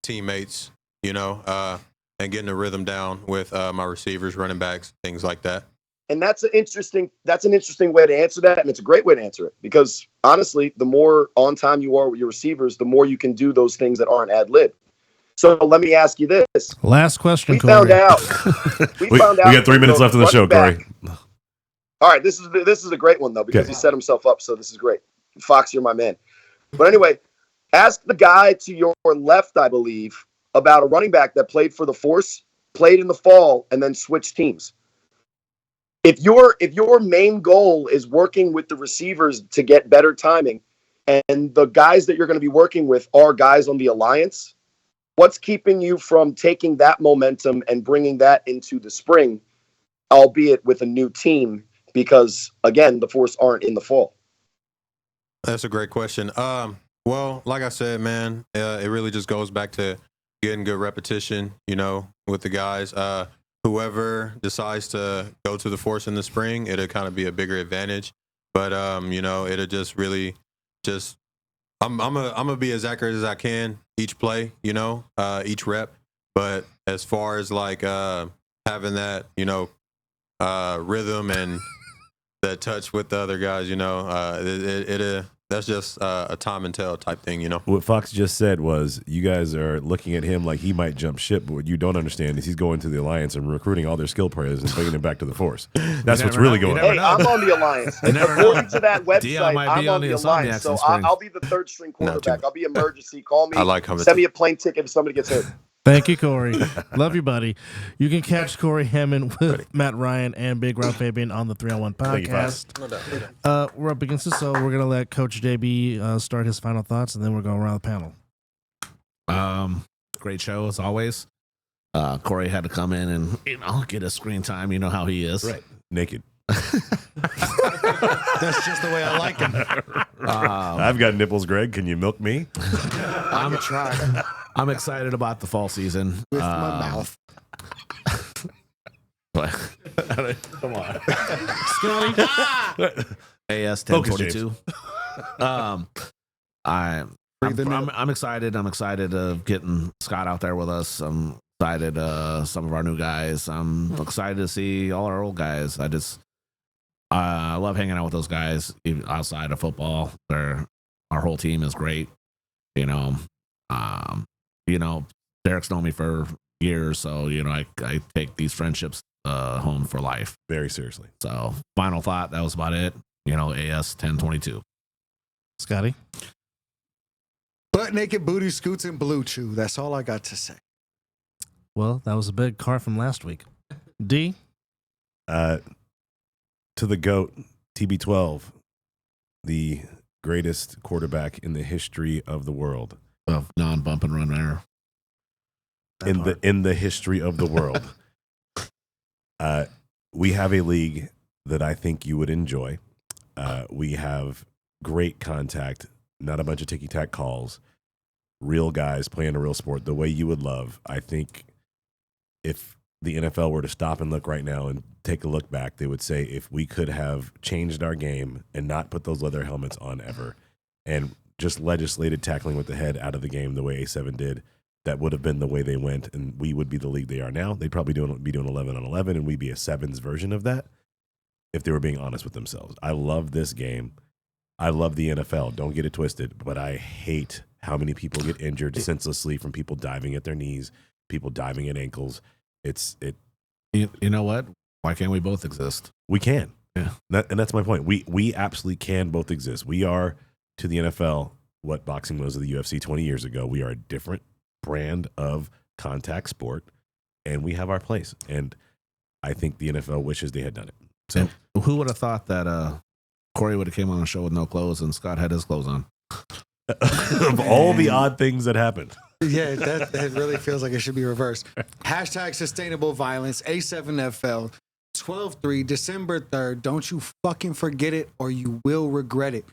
teammates, and getting the rhythm down with my receivers, running backs, things like that. And that's an interesting way to answer that, and it's a great way to answer it, because honestly, the more on time you are with your receivers, the more you can do those things that aren't ad lib. So let me ask you this: last question, we Corey. found out. We got 3 minutes left in the show, Corey. All right, this is a great one though, because he set himself up, so this is great. Fox, you're my man. But anyway, ask the guy to your left, I believe, about a running back that played for the Force, played in the fall, and then switched teams. If your main goal is working with the receivers to get better timing, and the guys that you're going to be working with are guys on the Alliance, what's keeping you from taking that momentum and bringing that into the spring, albeit with a new team? Because again, the Force aren't in the fall. That's a great question. Well, like I said, man, it really just goes back to getting good repetition, with the guys. Whoever decides to go to the Force in the spring, it'll kind of be a bigger advantage. But it'll just really I'm gonna be as accurate as I can each play, each rep. But as far as like having that, rhythm and that touch with the other guys, that's just a time and tell type thing, What Fox just said was, you guys are looking at him like he might jump ship, but what you don't understand is he's going to the Alliance and recruiting all their skill players and bringing them back to the Force. That's what's really going on. Hey, I'm on the Alliance. According to that website, I'm on the Alliance, so I'll be the 3rd string quarterback. I'll be emergency. Call me. I like coming. Send me a plane ticket if somebody gets hurt. Thank you, Corey. Love you, buddy. You can catch Corey Hammond with Matt Ryan and Big Rob Fabian on the 3-on-1 Thank you, podcast. No doubt. We're up against it, so we're going to let Coach JB start his final thoughts, and then we're going around the panel. Great show as always. Corey had to come in and get his screen time. You know how he is. Right. Naked. That's just the way I like him. I've got nipples, Greg. Can you milk me? I'm trying I'm excited about the fall season. with my mouth. Come on. Scotty? AS Focus, 1022. I'm excited. I'm excited of getting Scott out there with us. I'm excited some of our new guys. I'm excited to see all our old guys. I love hanging out with those guys even outside of football. Our whole team is great. Derek's known me for years, so I take these friendships home for life. Very seriously. So final thought, that was about it. AS 1022. Scotty? Butt naked booty scoots and blue chew. That's all I got to say. Well, that was a big car from last week. D? To the GOAT, TB12, the greatest quarterback in the history of the world. Of non-bump and run error. In the history of the world. We have a league that I think you would enjoy. We have great contact, not a bunch of ticky-tack calls, real guys playing a real sport the way you would love. I think if the NFL were to stop and look right now and take a look back, they would say if we could have changed our game and not put those leather helmets on ever and just legislated tackling with the head out of the game the way A7 did, that would have been the way they went, and we would be the league they are now. They'd probably be doing 11 on 11, and we'd be a sevens version of that if they were being honest with themselves. I love this game. I love the NFL. Don't get it twisted, but I hate how many people get injured senselessly from people diving at their knees, people diving at ankles. You know what? Why can't we both exist? We can. Yeah. And that's my point. We absolutely can both exist. We are, to the NFL, what boxing was to the UFC 20 years ago. We are a different brand of contact sport, and we have our place. And I think the NFL wishes they had done it. So And who would have thought that Corey would have came on the show with no clothes and Scott had his clothes on? of all the odd things that happened. Yeah, that really feels like it should be reversed. Hashtag sustainable violence, A7FL, 12/3, December 3rd. Don't you fucking forget it or you will regret it.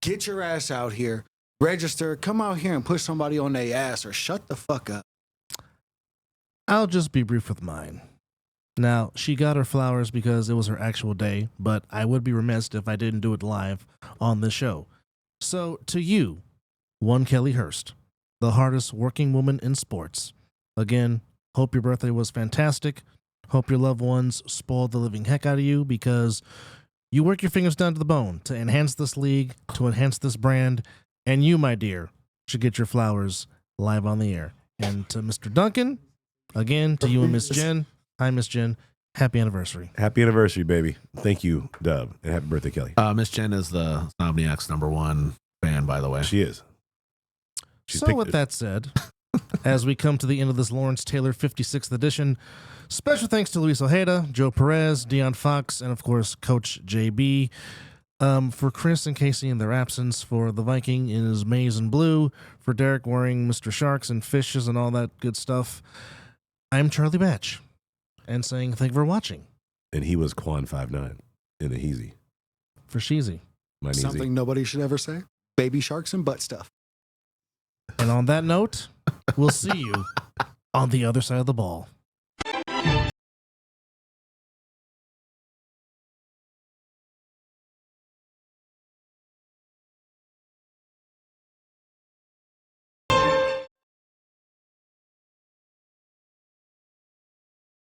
Get your ass out here. Register. Come out here and push somebody on their ass or shut the fuck up. I'll just be brief with mine. Now, she got her flowers because it was her actual day, but I would be remiss if I didn't do it live on the show. So, to you, one Kelly Hurst, the hardest working woman in sports. Again, hope your birthday was fantastic. Hope your loved ones spoiled the living heck out of you because you work your fingers down to the bone to enhance this league, to enhance this brand, and you, my dear, should get your flowers live on the air. And to Mr. Duncan, again, to you and Miss Jen. Hi, Miss Jen. Happy anniversary. Happy anniversary, baby. Thank you, Dub. And happy birthday, Kelly. Miss Jen is the Insomniacs #1 fan, by the way. She is. She's So with that said, as we come to the end of this Lawrence Taylor 56th edition, special thanks to Luis Ojeda, Joe Perez, Deon Foxx, and of course, Coach JB. For Chris and Casey in their absence, for the Viking in his maize and blue, for Derek wearing Mr. Sharks and fishes and all that good stuff, I'm Charlie Batch, and saying thank you for watching. And he was Quan 5'9" in the Heezy. For Sheezy. My Neezy. Something nobody should ever say. Baby sharks and butt stuff. And on that note, we'll see you on the other side of the ball.